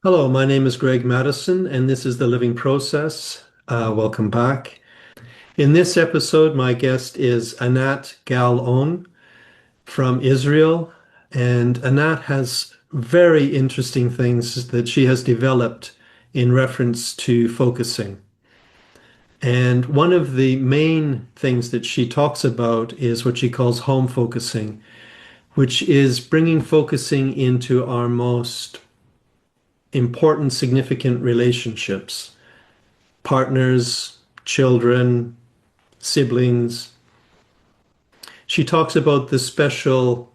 Hello, my name is Greg Madison, and this is The Living Process. Welcome back. In this episode, my guest is Annat Gal On from Israel, and Annat has very interesting things that she has developed in reference to focusing. And one of the main things that she talks about is what she calls home focusing, which is bringing focusing into our most important, significant relationships, partners, children, siblings. She talks about the special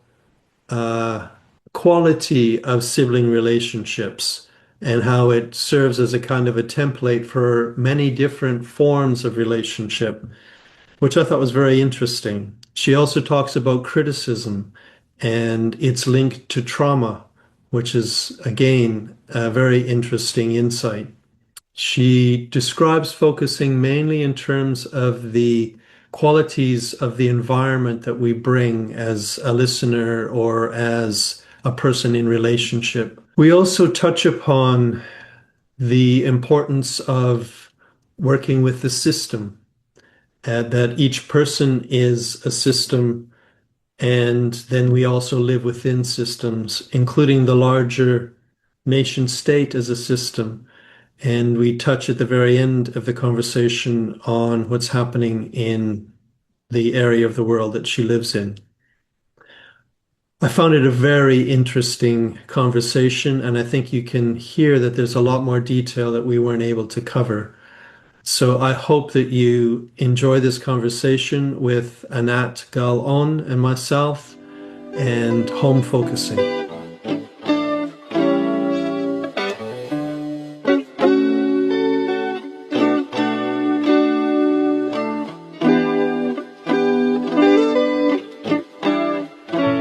quality of sibling relationships and how it serves as a kind of a template for many different forms of relationship, which I thought was very interesting. She also talks about criticism and its link to trauma, which is, again, a very interesting insight. She describes focusing mainly in terms of the qualities of the environment that we bring as a listener or as a person in relationship. We also touch upon the importance of working with the system, that each person is a system, and then we also live within systems, including the larger nation state as a system. And we touch at the very end of the conversation on what's happening in the area of the world that she lives in. I found it a very interesting conversation, and I think you can hear that there's a lot more detail that we weren't able to cover. So I hope that you enjoy this conversation with Annat Gal On and myself and home focusing.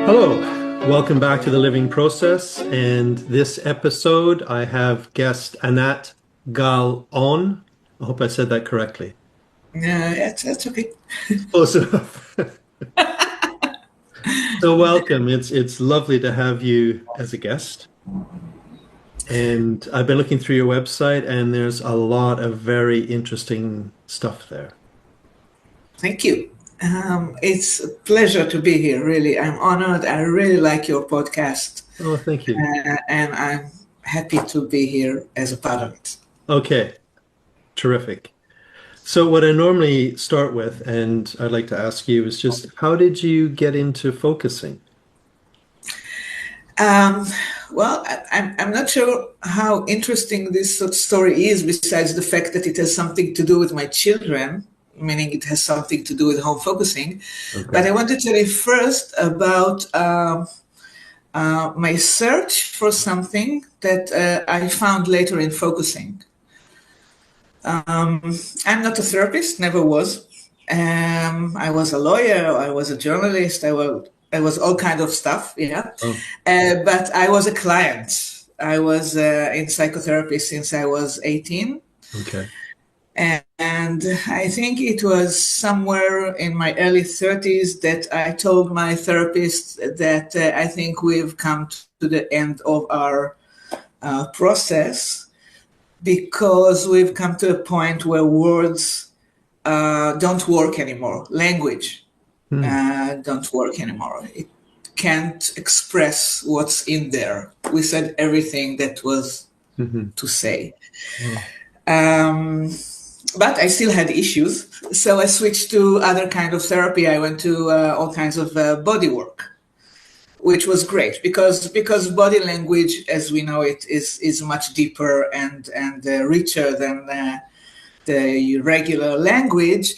Hello, welcome back to The Living Process. And this episode, I have guest Annat Gal On. I hope I said that correctly. That's okay. Close enough. So welcome. It's lovely to have you as a guest. And I've been looking through your website, and there's a lot of very interesting stuff there. Thank you. It's a pleasure to be here, really. I'm honored. I really like your podcast, Oh, thank you. and I'm happy to be here as a part of it. Okay, terrific. So what I normally start with, and I'd like to ask you, is just how did you get into focusing? Um, I'm not sure how interesting this sort of story is, besides the fact that it has something to do with my children, meaning it has something to do with home focusing. But Okay. I want to tell you first about my search for something that I found later in focusing. I'm not a therapist, never was. I was a lawyer, I was a journalist, I was all kind of stuff, yeah. Oh, But I was a client. I was in psychotherapy since I was 18. okay. And I think it was somewhere in my early 30s that I told my therapist that I think we've come to the end of our process, because we've come to a point where words don't work anymore. Language Hmm. don't work anymore. It can't express what's in there. We said everything that was Hmm. to say. Oh, Um, but I still had issues, so I switched to other kind of therapy. I went to all kinds of body work, which was great because body language, as we know it, is much deeper and richer than the regular language.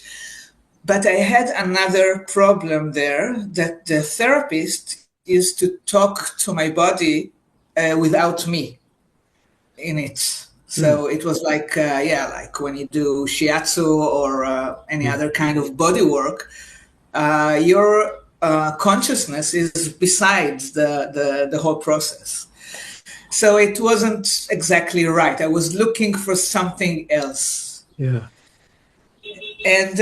But I had another problem there, that the therapist used to talk to my body without me in it. hmm. So it was like, like when you do shiatsu or any Hmm. other kind of body work, your consciousness is besides the whole process. So it wasn't exactly right. I was looking for something else. Yeah. And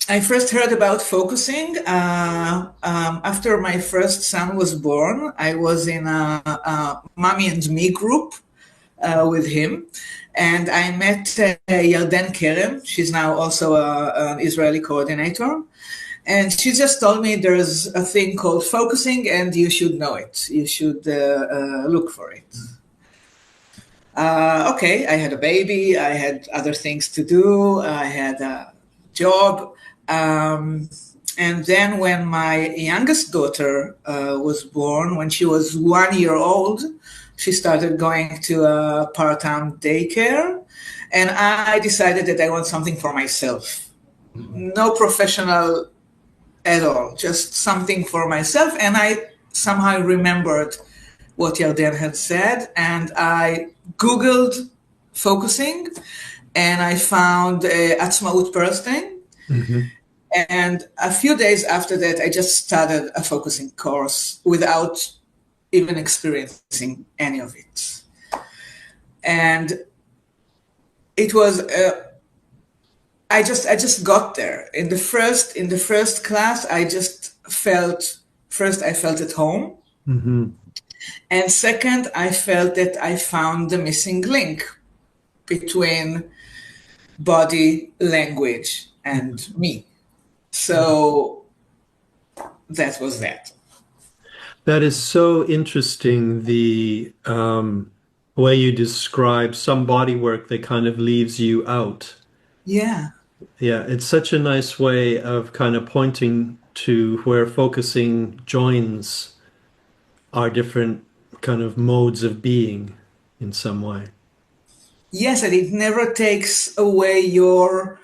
I first heard about focusing after my first son was born. I was in a mommy and me group with him, and I met Yarden Kerem. She's now also an Israeli coordinator, and she just told me there's a thing called focusing, and you should know it. You should look for it. Okay, I had a baby. I had other things to do. I had a job. And then when my youngest daughter was born, when she was 1 year old, she started going to a part-time daycare. And I decided that I want something for myself. No professional at all, just something for myself. And I somehow remembered what Yarden had said. And I Googled focusing, and I found Atzmaut Preston. Mm-hmm. And a few days after that, I just started a focusing course without even experiencing any of it. And it was, I just got there. In the first class, I felt at home. Mm-hmm. And second, I felt that I found the missing link between body, language, and me. So that was that. That is so interesting, the way you describe some body work that kind of leaves you out. Yeah. Yeah, it's such a nice way of kind of pointing to where focusing joins our different kind of modes of being in some way. Yes, and it never takes away your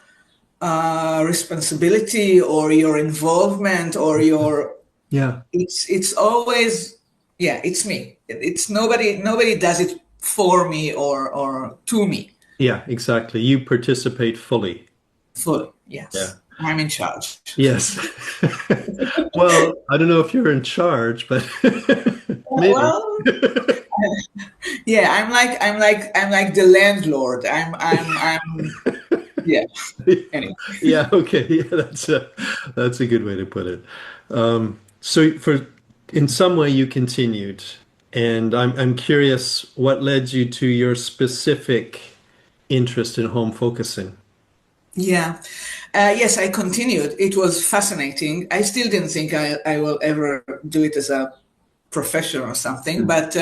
responsibility or your involvement or your. Yeah. It's always, yeah, it's me. It's nobody does it for me or to me. Yeah, exactly. You participate fully. Fully, Yeah. yes. I'm in charge. Yes. Well, I don't know if you're in charge, but maybe. Well, yeah, I'm like the landlord. I'm yeah. Anyway. Yeah, okay. Yeah, that's a good way to put it. So for in some way you continued, and I'm curious what led you to your specific interest in home focusing. Yeah. Yes, I continued. It was fascinating. I still didn't think I will ever do it as a profession or something, but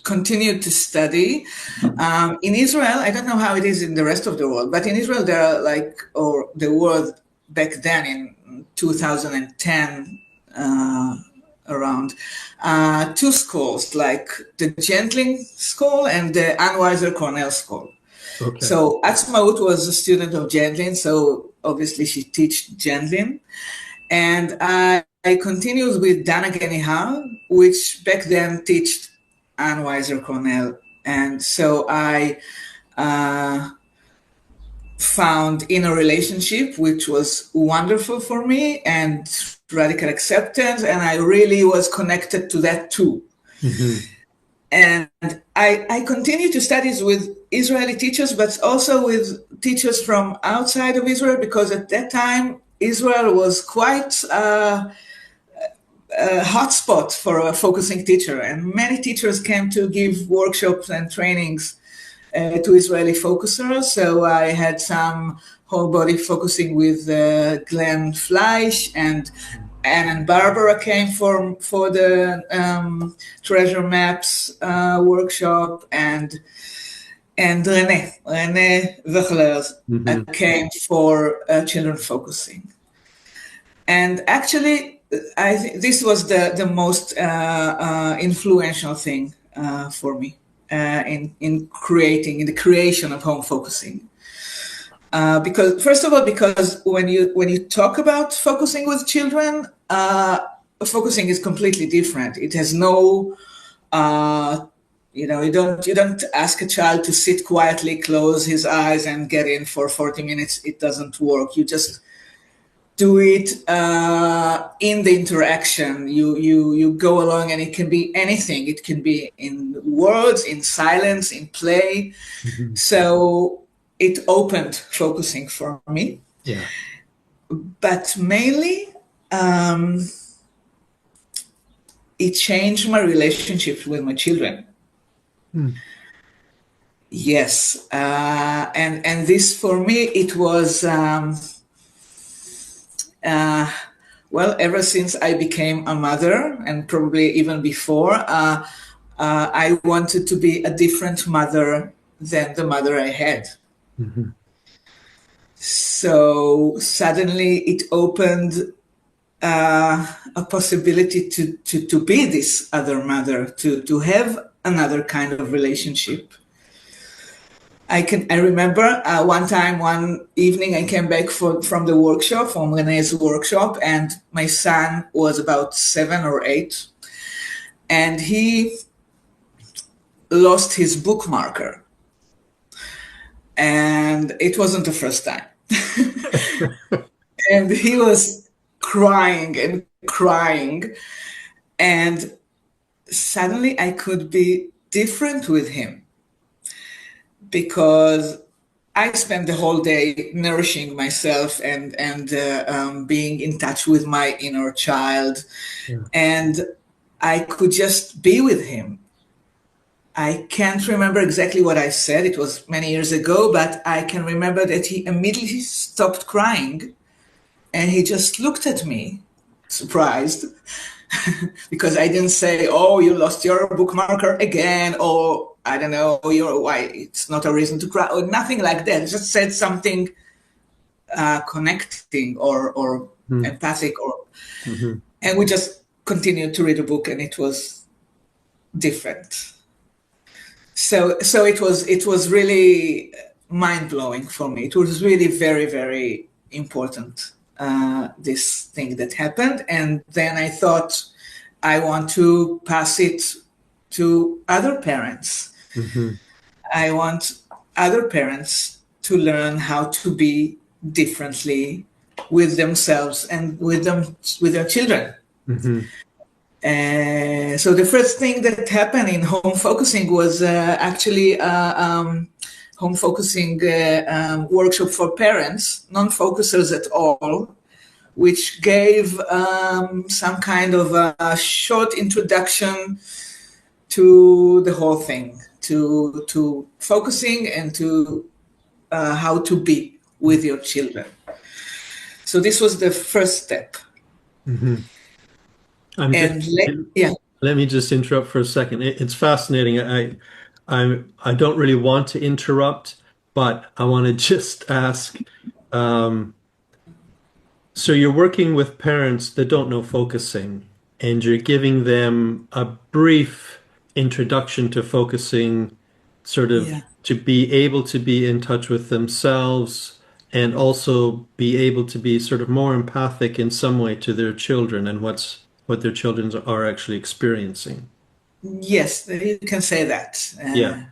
continued to study. In Israel, I don't know how it is in the rest of the world, but in Israel, there are or the world back then in 2010, around, two schools, like the Gentling School and the Anweiser Cornell School. Okay. So Atzmaut was a student of Gendlin, so obviously she teach Gendlin. And I continued with Dana Genihar, which back then taught Anne Weiser Cornell. And so I found inner relationship, which was wonderful for me, and radical acceptance. And I really was connected to that too. Mm-hmm. And I continue to study with Israeli teachers, but also with teachers from outside of Israel, because at that time, Israel was quite a hotspot for a focusing teacher. And many teachers came to give workshops and trainings to Israeli focusers. So I had some whole body focusing with Glenn Fleisch, and Anne and Barbara came for the treasure maps workshop, and René Wechler came for children focusing. And actually, I think this was the most influential thing for me in the creation of home focusing. Because first of all, because when you talk about focusing with children, focusing is completely different. It has no, you don't ask a child to sit quietly, close his eyes, and get in for 40 minutes. It doesn't work. You just do it in the interaction. You go along, and it can be anything. It can be in words, in silence, in play. So it opened focusing for me. Yeah. But mainly, it changed my relationship with my children. Mm. Yes, and this for me it was well, ever since I became a mother, and probably even before, I wanted to be a different mother than the mother I had. Mhm. So suddenly it opened a possibility to be this other mother, to have another kind of relationship. I remember one evening I came back from the workshop, from Renee's workshop, and my son was about 7 or 8, and he lost his bookmarker, and it wasn't the first time. And he was crying and crying, and suddenly I could be different with him, because I spent the whole day nourishing myself and being in touch with my inner child, Yeah. and I could just be with him. I can't remember exactly what I said. It was many years ago, but I can remember that he immediately stopped crying and he just looked at me, surprised, because I didn't say, "Oh, you lost your bookmarker again," or I don't know, "You're why it's not a reason to cry," or nothing like that. I just said something connecting or Mm. empathic, Mhm. and we just continued to read a book, and it was different. So it was really mind blowing for me. It was really very, very important, this thing that happened, and then I thought I want to pass it to other parents. Mhm. I want other parents to learn how to be differently with themselves and with their children. Mhm. So the first thing that happened in home focusing was actually home focusing workshop for parents, non-focusers at all, which gave some kind of a short introduction to the whole thing, to focusing and to how to be with your children. So this was the first step. Mhm. I'm just And yeah, let me just interrupt for a second. It's fascinating. I don't really want to interrupt, but I want to just ask. Um, so you're working with parents that don't know focusing, and you're giving them a brief introduction to focusing, sort of yeah. to be able to be in touch with themselves and also be able to be sort of more empathic in some way to their children and what their children are actually experiencing. Yes, you can say that. Yeah.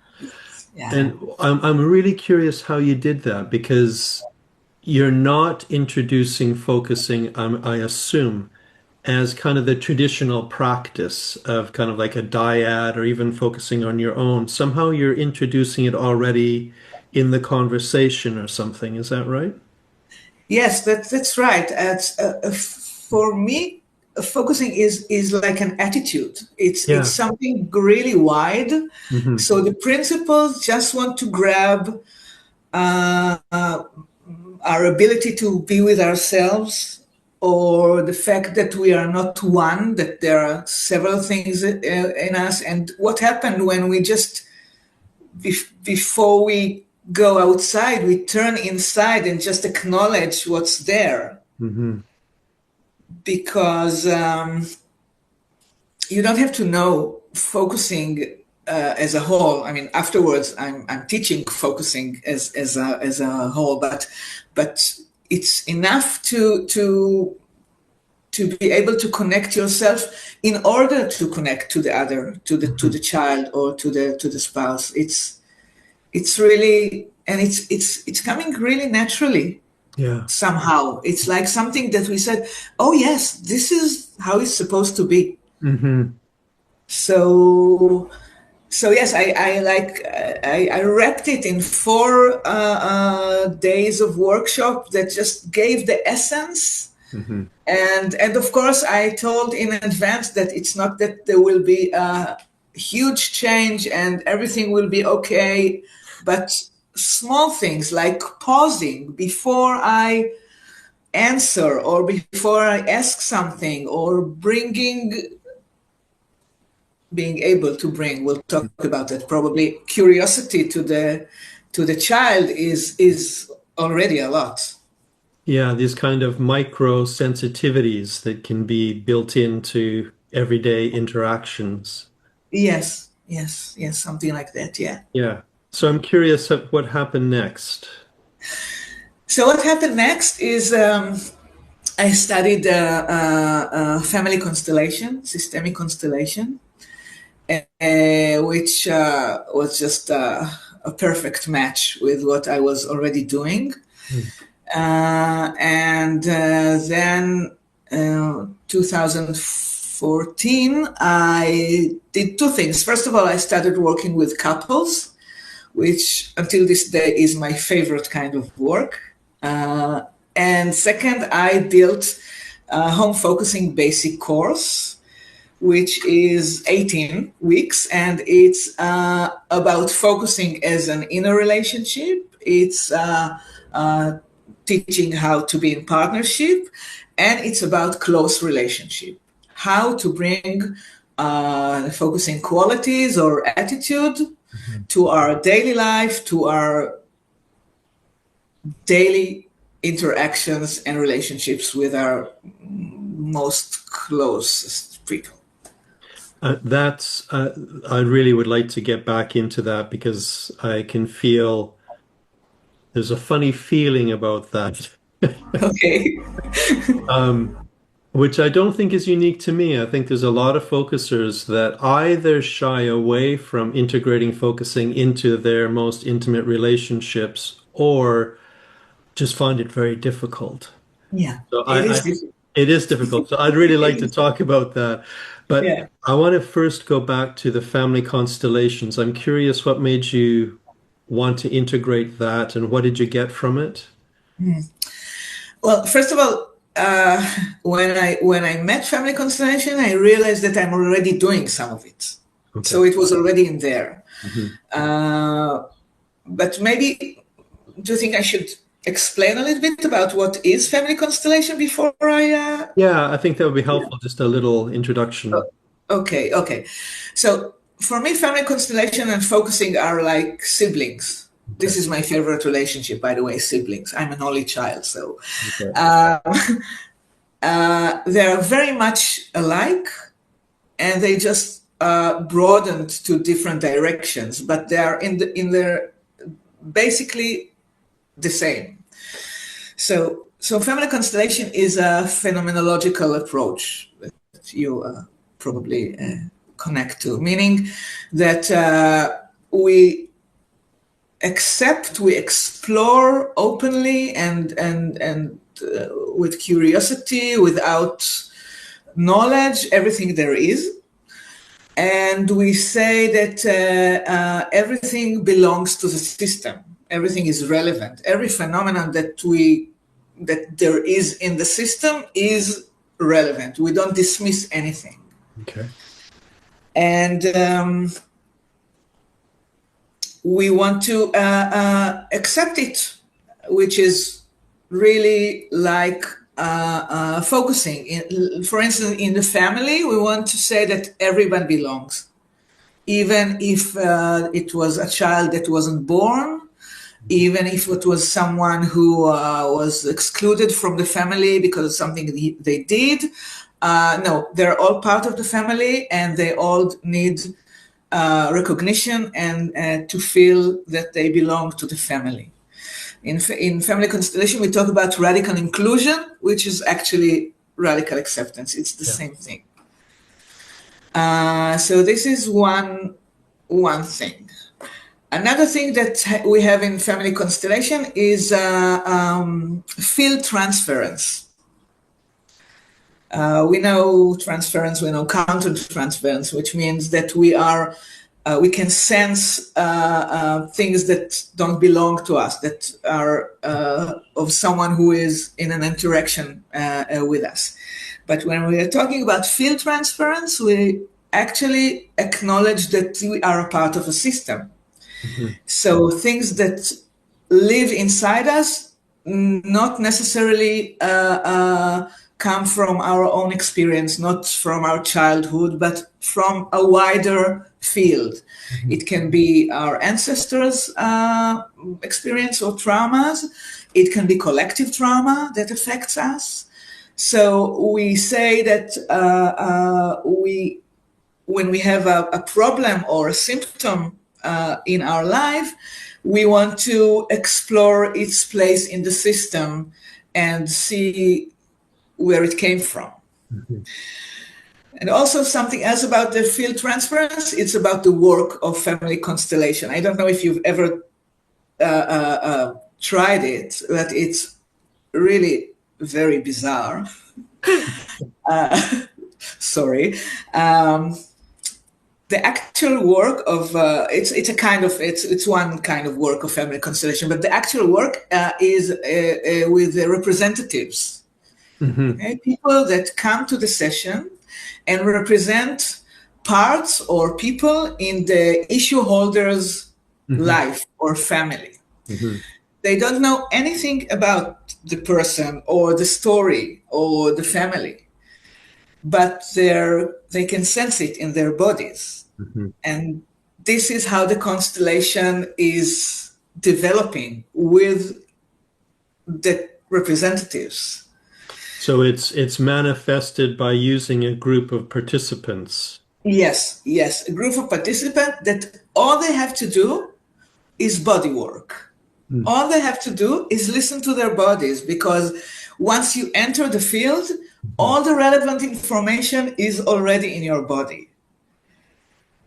Yeah. And I'm really curious how you did that because you're not introducing focusing, I assume, as kind of the traditional practice of kind of like a dyad or even focusing on your own. Somehow you're introducing it already in the conversation or something. Is that right? Yes, that's right. For me, focusing is like an attitude. It's Yeah. something really wide. Hmm. So the principles just want to grab uh, uh, our ability to be with ourselves, or the fact that we are not one, that there are several things in us, and what happened when we just before we go outside, we turn inside and just acknowledge what's there. Hmm. Because you don't have to know focusing as a whole. I mean, afterwards, I'm teaching focusing as a whole, but it's enough to be able to connect yourself in order to connect to the other, to the child or to the spouse. It's really, and it's coming really naturally Yeah. somehow. It's like something that we said, oh yes, this is how it's supposed to be. Hmm. So So yes, I wrapped it in 4 days of workshop that just gave the essence. Mm-hmm. And of course, I told in advance that it's not that there will be a huge change and everything will be okay, but small things like pausing before I answer or before I ask something, or being able to bring, we'll talk about that probably, curiosity to the child is already a lot. Yeah, these kind of micro sensitivities that can be built into everyday interactions. Yes, yes, yes, something like that, yeah. Yeah. So I'm curious of what happened next. So what happened next is I studied family constellation, systemic constellation, which was just a perfect match with what I was already doing. Mm. And then 2014, I did two things. First of all, I started working with couples, which until this day is my favorite kind of work. And second, I built a home focusing basic course, which is 18 weeks, and it's about focusing as an inner relationship. It's teaching how to be in partnership, and it's about close relationship, how to bring focusing qualities or attitude to our daily life, to our daily interactions and relationships with our most closest people. I really would like to get back into that because I can feel there's a funny feeling about that. Okay. Um, which I don't think is unique to me. I think there's a lot of focusers that either shy away from integrating focusing into their most intimate relationships or just find it very difficult. Yeah, So it is difficult. it is difficult. So I'd really like to talk about that. But Yeah. I want to first go back to the family constellations. I'm curious what made you want to integrate that and what did you get from it? Well, first of all, when I met Family Constellation, I realized that I'm already doing some of it. Okay. So it was already in there. Mhm. But maybe, do you think I should explain a little bit about what is Family Constellation before I Yeah, I think that would be helpful. Just a little introduction. Okay, okay. So for me, family constellation and focusing are like siblings. Okay. This is my favorite relationship, by the way, siblings. I'm an only child, so Okay. uh, they're very much alike, and they just broadened to different directions, but they are in their basically the same. So family constellation is a phenomenological approach that you probably connect to, meaning that we explore openly and with curiosity, without knowledge, everything there is. And we say that everything belongs to the system. Everything is relevant. Every phenomenon that there is in the system is relevant. We don't dismiss anything. Okay. And we want to accept it, which is really like focusing. For instance, in the family, we want to say that everyone belongs, even if it was a child that wasn't born, even if it was someone who was excluded from the family because of something they did. No, they're all part of the family, and they all need recognition and to feel that they belong to the family. In family constellation, we talk about radical inclusion, which is actually radical acceptance. It's the same thing. So this is one thing. Another thing that we have in family constellation is field transference. We know transference, we know counter transference, which means that we are we can sense things that don't belong to us, that are of someone who is in an interaction with us. But when we are talking about field transference, we actually acknowledge that we are a part of a system. Mm-hmm. So things that live inside us, not necessarily come from our own experience, not from our childhood, but from a wider field. Mm-hmm. It can be our ancestors' experience or traumas. It can be collective trauma that affects us. So we say that when we have a problem or a symptom in our life, we want to explore its place in the system and see where it came from. Mm-hmm. And also something else about the field transference, it's about the work of family constellation. I don't know if you've ever tried it, but it's really very bizarre. Sorry. The actual work of it's one kind of work of family constellation, but the actual work is with the representatives. Mm-hmm. Okay? People that come to the session and represent parts or people in the issue holder's mm-hmm. life or family. Mm-hmm. They don't know anything about the person or the story or the family, but they can sense it in their bodies. Mm-hmm. And this is how the constellation is developing with the representatives. So it's manifested by using a group of participants. Yes, a group of participants that all they have to do is body work. Mm. All they have to do is listen to their bodies, because once you enter the field, all the relevant information is already in your body.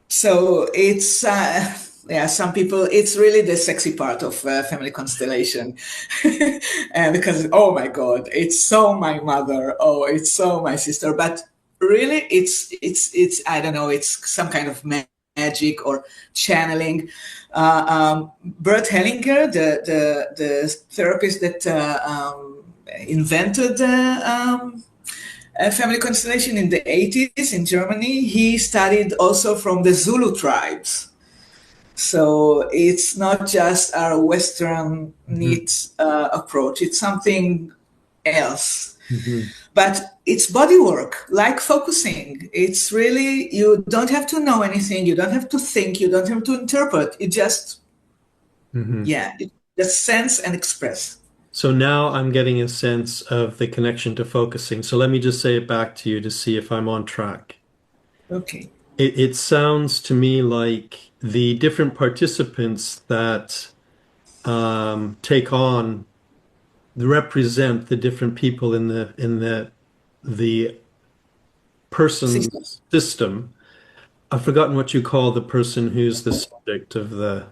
So it's, some people, it's really the sexy part of family constellation. And because, oh my God, it's so my mother, oh, it's so my sister. But really, it's I don't know, it's some kind of magic or channeling. Bert Hellinger, the therapist that invented family constellation in the 80s in Germany, he studied also from the Zulu tribes. So it's not just our Western neat approach, it's something else. Mm-hmm. But it's body work, like focusing. It's really, you don't have to know anything, you don't have to think, you don't have to interpret. You just, you just sense and express. So now I'm getting a sense of the connection to focusing. So let me just say it back to you to see if I'm on track. Okay. It sounds to me like the different participants that take on, represent the different people in the person's system. I've forgotten what you call the person who's the subject of the...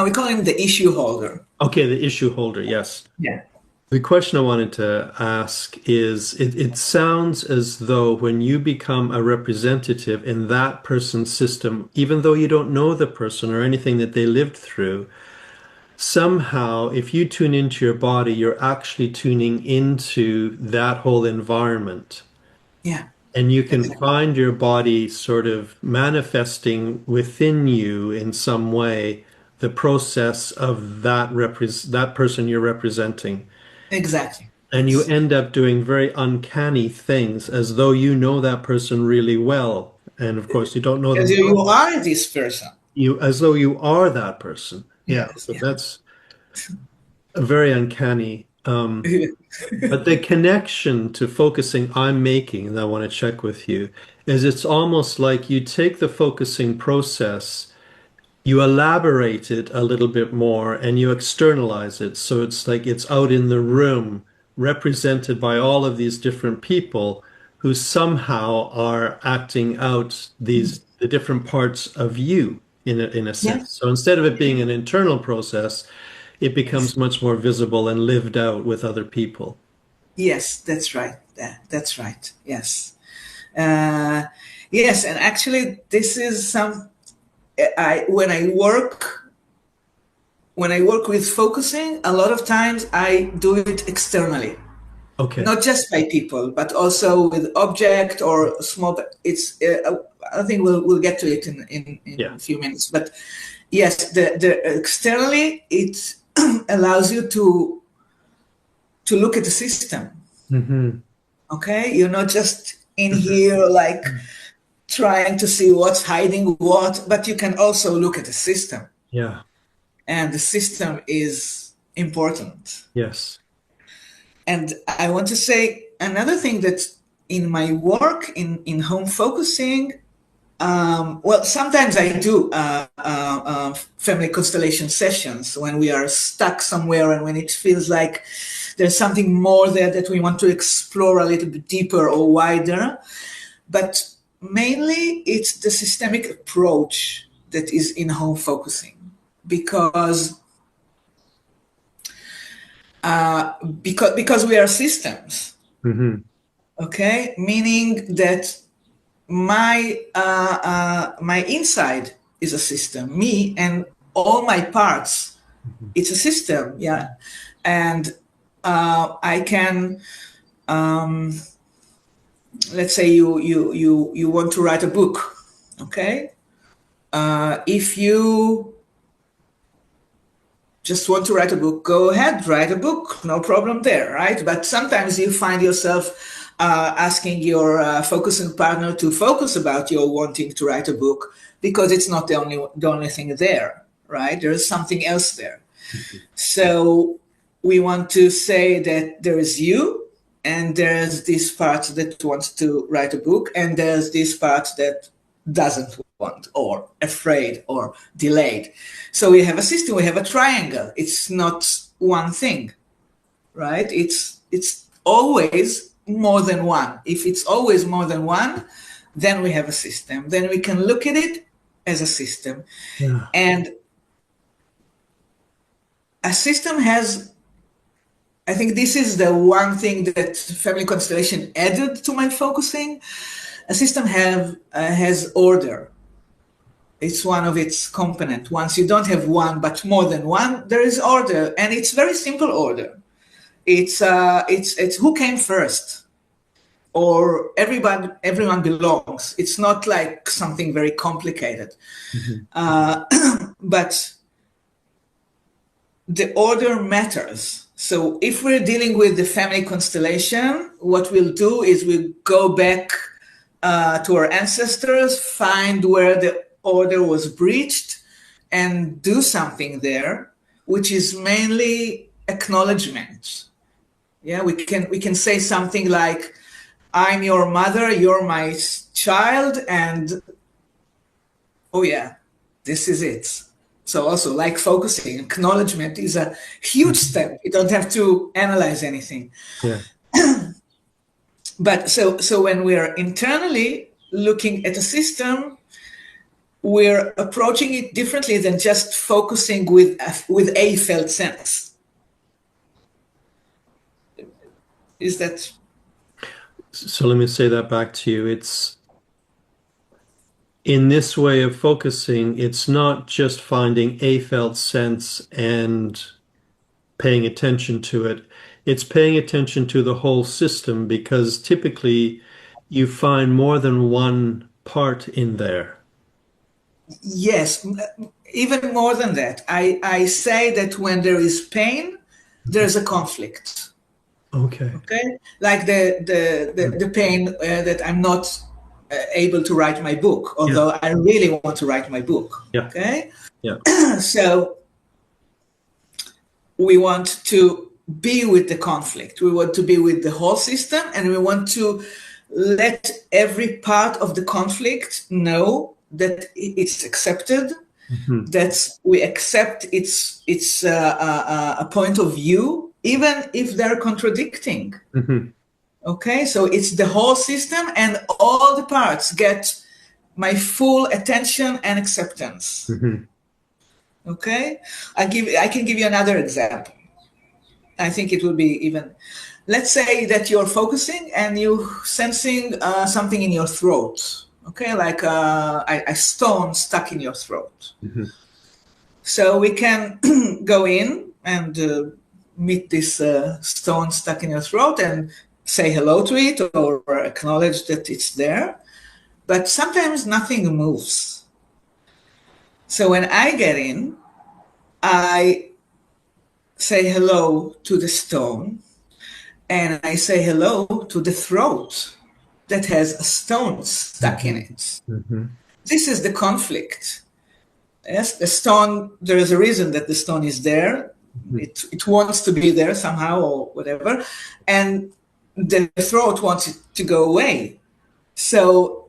we call him the issue holder. Okay, the issue holder, yes. Yeah. The question I wanted to ask is, it sounds as though when you become a representative in that person's system, even though you don't know the person or anything that they lived through, somehow, if you tune into your body, you're actually tuning into that whole environment. Yeah. And you can find your body sort of manifesting within you in some way the process of that person you're representing. Exactly. And you end up doing very uncanny things as though you know that person really well. And of course, you don't know them. As you are this person. As though you are that person. Yeah. So that's a very uncanny. But the connection to focusing I'm making, and I want to check with you, is it's almost like you take the focusing process, you elaborate it a little bit more, and you externalize it. So it's like it's out in the room, represented by all of these different people who somehow are acting out the different parts of you in a sense. Yeah. So instead of it being an internal process, it becomes much more visible and lived out with other people. Yes, that's right. That's right. Yes. Yes, and actually this is when I work with focusing, a lot of times I do it externally. Okay. Not just by people, but also with object or small. It's. I think we'll get to it in a few minutes. But yes, the externally it allows you to look at the system. Mm-hmm. Okay, you're not just in here like trying to see what's hiding what, but you can also look at the system. Yeah. And the system is important. Yes. And I want to say another thing that in my work in home focusing, well, sometimes I do family constellation sessions when we are stuck somewhere and when it feels like there's something more there that we want to explore a little bit deeper or wider. But mainly it's the systemic approach that is in home focusing, because we are systems. Mm-hmm. Okay, meaning that my inside is a system, me and all my parts. It's a system, yeah. And I can, let's say you want to write a book, okay? If you just want to write a book, go ahead, write a book, no problem there, right? But sometimes you find yourself asking your focusing partner to focus about your wanting to write a book, because it's not the only thing there, right? There is something else there. Mm-hmm. So we want to say that there is you, and there's this part that wants to write a book, and there's this part that doesn't want, or afraid, or delayed. So we have a system, we have a triangle. It's not one thing, right? It's always more than one. If it's always more than one, then we have a system. Then we can look at it as a system. Yeah. And a system has, I think this is the one thing that family constellation added to my focusing. A system has order. It's one of its components. Once you don't have one, but more than one, there is order, and it's very simple order. It's who came first, or everyone belongs. It's not like something very complicated, but the order matters. So if we're dealing with the family constellation, what we'll do is we'll go back to our ancestors, find where the order was breached, and do something there, which is mainly acknowledgement. Yeah, we can say something like, I'm your mother, you're my child, and oh yeah, this is it. So also, like focusing, acknowledgement is a huge step. You don't have to analyze anything. Yeah. But so when we're internally looking at a system, we're approaching it differently than just focusing with a felt sense. Is that? So let me say that back to you. It's in this way of focusing, it's not just finding a felt sense and paying attention to it. It's paying attention to the whole system, because typically you find more than one part in there. Yes, even more than that. I say that when there is pain, there's a conflict. Okay. Okay. Like the pain that I'm not able to write my book, although I really want to write my book. Yeah. Okay. Yeah. So we want to be with the conflict. We want to be with the whole system, and we want to let every part of the conflict know that it's accepted, that we accept its a point of view, even if they're contradicting. Okay, so it's the whole system, and all the parts get my full attention and acceptance. Okay, I can give you another example. I think it will be even. Let's say that you're focusing and you're sensing something in your throat. okay, like a stone stuck in your throat. Mm-hmm. So we can go in and meet this stone stuck in your throat and say hello to it or acknowledge that it's there. But sometimes nothing moves. So when I get in, I say hello to the stone and I say hello to the throat that has a stone stuck in it. Mm-hmm. This is the conflict. Yes, the stone, there is a reason that the stone is there. It wants to be there somehow or whatever. And the throat wants it to go away. So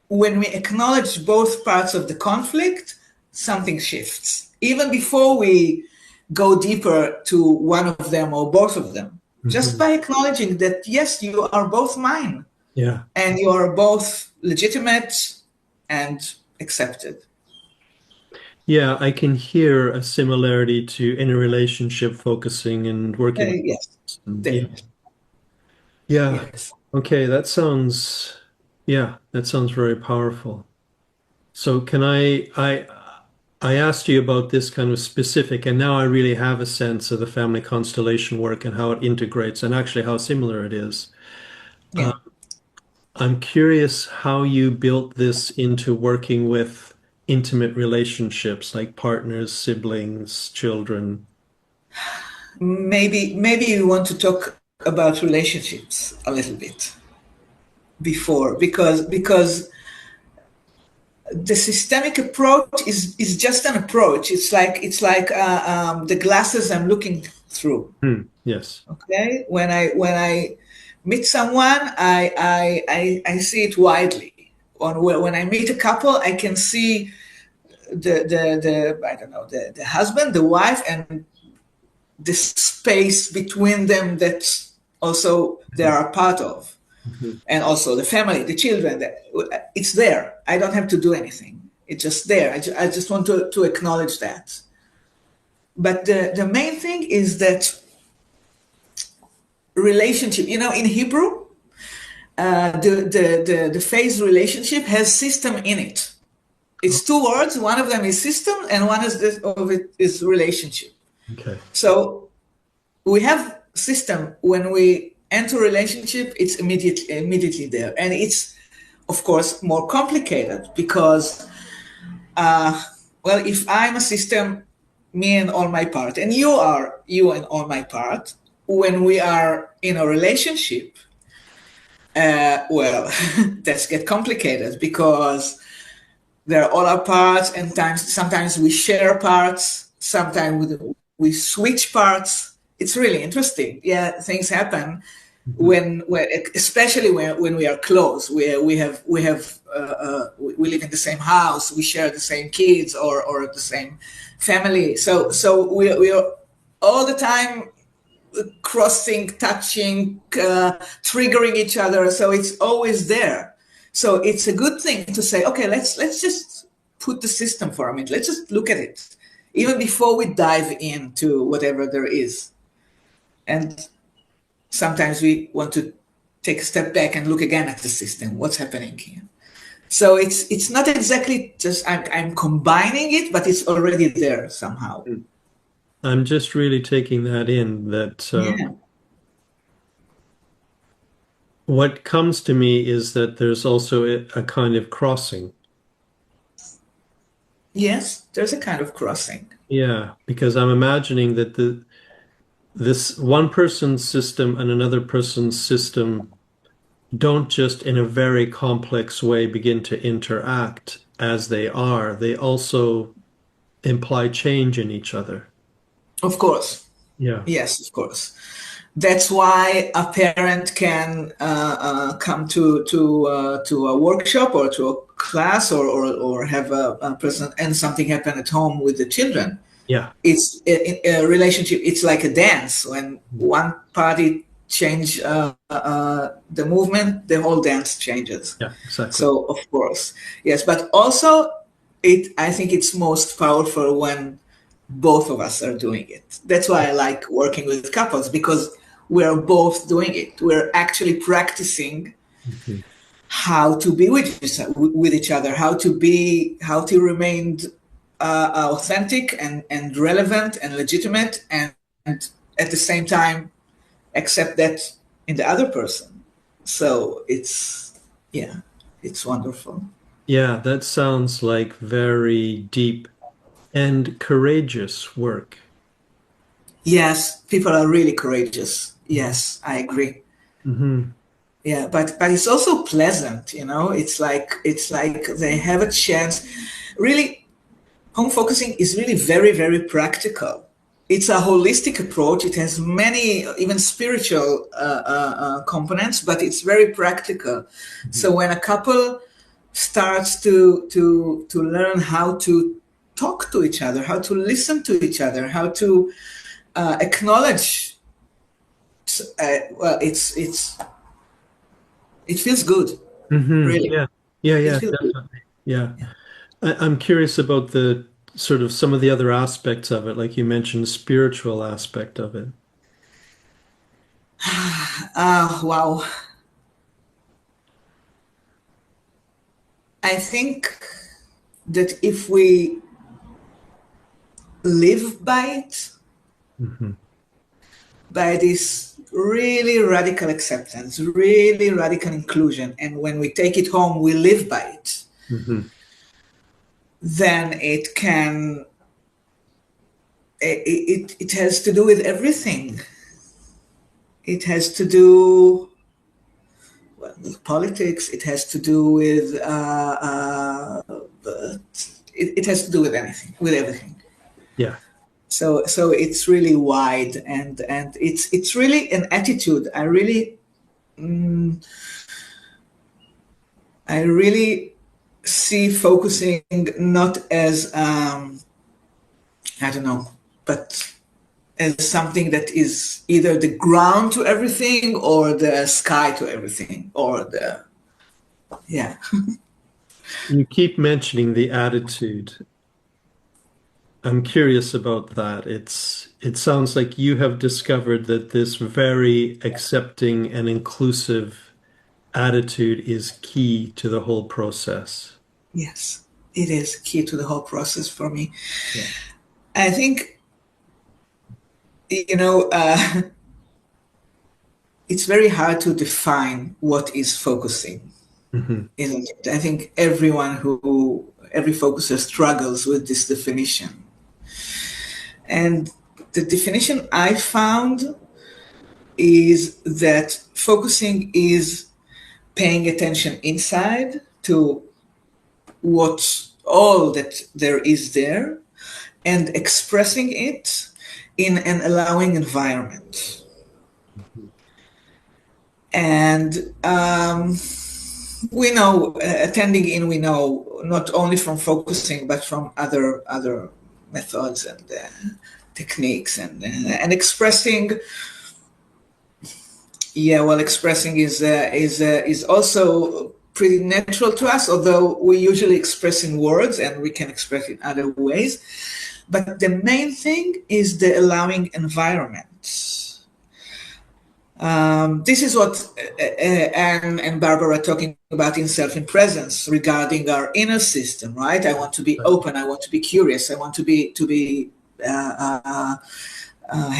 when we acknowledge both parts of the conflict, something shifts. Even before we go deeper to one of them or both of them, just by acknowledging that, yes, you are both mine. Yeah. And you are both legitimate and accepted. Yeah, I can hear a similarity to in a relationship focusing and working. Yes. Yeah. Yeah. Yes. Okay, that sounds very powerful. So can I asked you about this kind of specific, and now I really have a sense of the family constellation work and how it integrates and actually how similar it is. Yeah. I'm curious how you built this into working with intimate relationships like partners, siblings, children. Maybe you want to talk about relationships a little bit before, because the systemic approach is just an approach. It's like the glasses I'm looking through. Yes. Okay, when I meet someone, I see it widely. When I meet a couple, I can see the I don't know, the husband, the wife, and the space between them that also they are a part of. And also the family, the children, it's there. I don't have to do anything. It's just there. I just want to acknowledge that. But the main thing is that relationship, in Hebrew, the phase relationship has system in it. It's two words. One of them is system and one of it is relationship. Okay. So we have system when we enter relationship, it's immediately there. And it's, of course, more complicated because, if I'm a system, me and all my part, and you are you and all my part, when we are in a relationship, that's get complicated because they're all our parts, and sometimes we share parts, sometimes we switch parts. It's really interesting. Yeah, things happen when especially when we are close. We live in the same house, we share the same kids or the same family. So we are all the time crossing, touching, triggering each other. So it's always there. So it's a good thing to say, okay, let's just put the system for a minute. Let's just look at it, even before we dive into whatever there is. And sometimes we want to take a step back and look again at the system. What's happening here? So it's not exactly just I'm combining it, but it's already there somehow. I'm just really taking that in. What comes to me is that there's also a kind of crossing. Yes, there's a kind of crossing. Yeah, because I'm imagining that this one person's system and another person's system don't just in a very complex way begin to interact as they are. They also imply change in each other. Of course. Yeah. Yes, of course. That's why a parent can come to a workshop or to a class or have a present and something happen at home with the children. Yeah. It's a relationship. It's like a dance. When one party change the movement, the whole dance changes. Yeah, exactly. So of course, yes, but also I think it's most powerful when both of us are doing it. That's why I like working with couples, because we're both doing it. We're actually practicing how to be with each other, how to remain authentic and relevant and legitimate, and at the same time accept that in the other person. So it's wonderful. Yeah, that sounds like very deep and courageous work. Yes, people are really courageous. Yes, I agree. Hmm. Yeah, but it's also pleasant, you know. It's like they have a chance. Really, home focusing is really very, very practical. It's a holistic approach. It has many, even spiritual components, but it's very practical. So when a couple starts to learn how to talk to each other, how to listen to each other, how to acknowledge, well, it feels good, really. Yeah. Yeah, It yeah, feels good. definitely. Yeah. Yeah. I'm curious about the sort of some of the other aspects of it, like you mentioned, the spiritual aspect of it. Wow. I think that if we live by it, Hmm. by this really radical acceptance, really radical inclusion, and when we take it home, we live by it, Hmm. then it has to do with everything. It has to do, well, with politics. It has to do with it has to do with anything, with everything. Yeah. So it's really wide, and it's really an attitude. I really see focusing not as I don't know, but as something that is either the ground to everything or the sky to everything, or the, yeah. You keep mentioning the attitude. I'm curious about that. It sounds like you have discovered that this very accepting and inclusive attitude is key to the whole process. Yes, it is key to the whole process for me. Yeah. I think, you know, it's very hard to define what is focusing, Hmm. isn't it? I think every focuser struggles with this definition. And the definition I found is that focusing is paying attention inside to what's all that there is there and expressing it in an allowing environment. And we know, attending in, we know not only from focusing but from other methods and techniques, and expressing. Yeah, well, expressing is also pretty natural to us, although we usually express in words and we can express in other ways. But the main thing is the allowing environment. This is what Anne and Barbara are talking about in Self in Presence regarding our inner system, right? I want to be open. I want to be curious. I want to be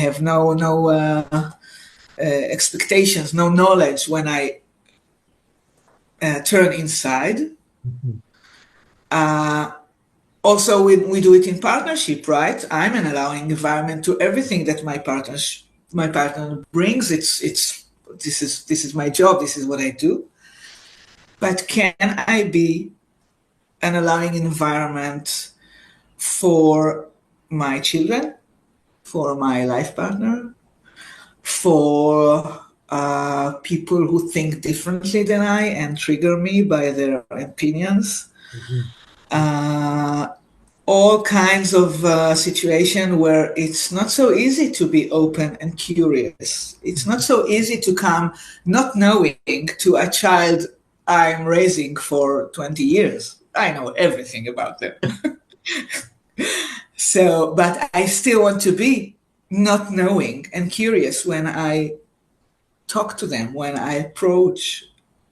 have no expectations, no knowledge when I turn inside. Mhm. Also, we do it in partnership, right? I'm an allowing environment to everything that my partner brings. This is my job. This is what I do. But can I be an allowing environment for my children, for my life partner, for people who think differently than I and trigger me by their opinions? Mhm. Uh, all kinds of situation where it's not so easy to be open and curious. It's not so easy to come not knowing to a child I'm raising for 20 years. I know everything about them. So, but I still want to be not knowing and curious when I talk to them, when I approach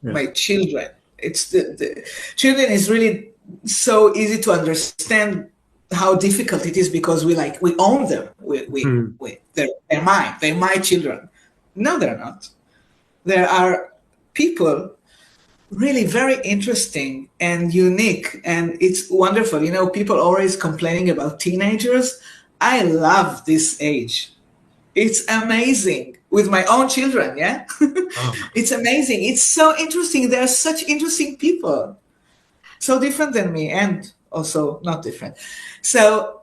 Yeah. my children. It's the children is really so easy to understand how difficult it is because we own them. They're mine. They're my children. No, they're not. There are people really very interesting and unique, and it's wonderful. You know, people always complaining about teenagers. I love this age. It's amazing with my own children. Yeah, it's amazing. It's so interesting. They are such interesting people, so different than me, and also not different. So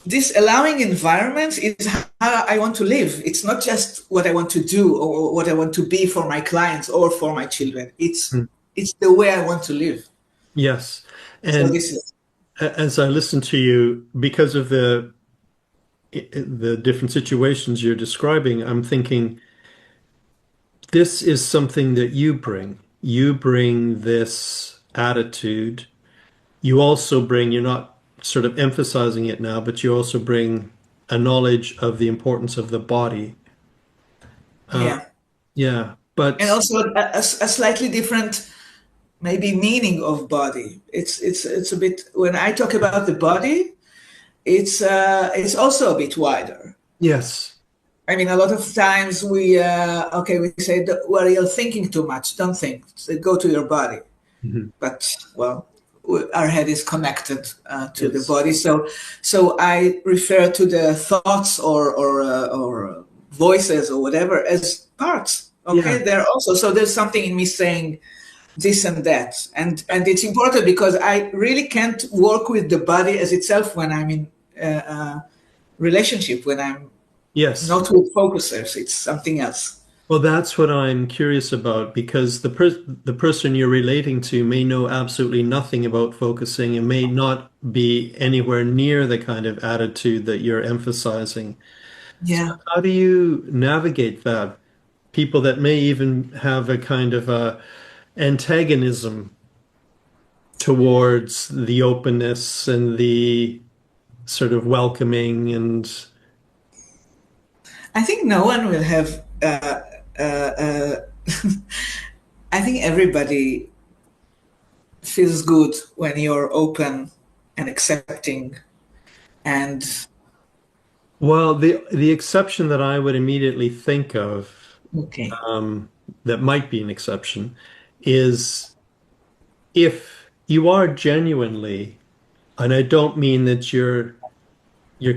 this allowing environment is how I want to live. It's not just what I want to do or what I want to be for my clients or for my children. It's the way I want to live. Yes. So And this is as I listen to you, because of the different situations you're describing, I'm thinking this is something that you bring. You bring this attitude. You also bring, you're not sort of emphasizing it now, but you also bring a knowledge of the importance of the body. yeah, Yeah, and but also a slightly different maybe meaning of body. It's a bit when I talk about the body, it's also a bit wider. yes. I mean, a lot of times we say, well, you're thinking too much. Don't think. So go to your body. Mhm. But well, our head is connected to the Yes. body. So I refer to the thoughts or voices or whatever as parts. Okay, Yeah. they're also so there's something in me saying this and that, and it's important because I really can't work with the body as itself when I'm in relationship when I'm Yes. not with focusers. It's something else. Well, that's what I'm curious about because the person you're relating to may know absolutely nothing about focusing and may not be anywhere near the kind of attitude that you're emphasizing. So Yeah. how do you navigate that? People that may even have a kind of a antagonism towards the openness and the sort of welcoming and I think no one will have. Uh, uh, I think everybody feels good when you're open and accepting. And well, the exception that I would immediately think of okay, that might be an exception is if you are genuinely, and I don't mean that you're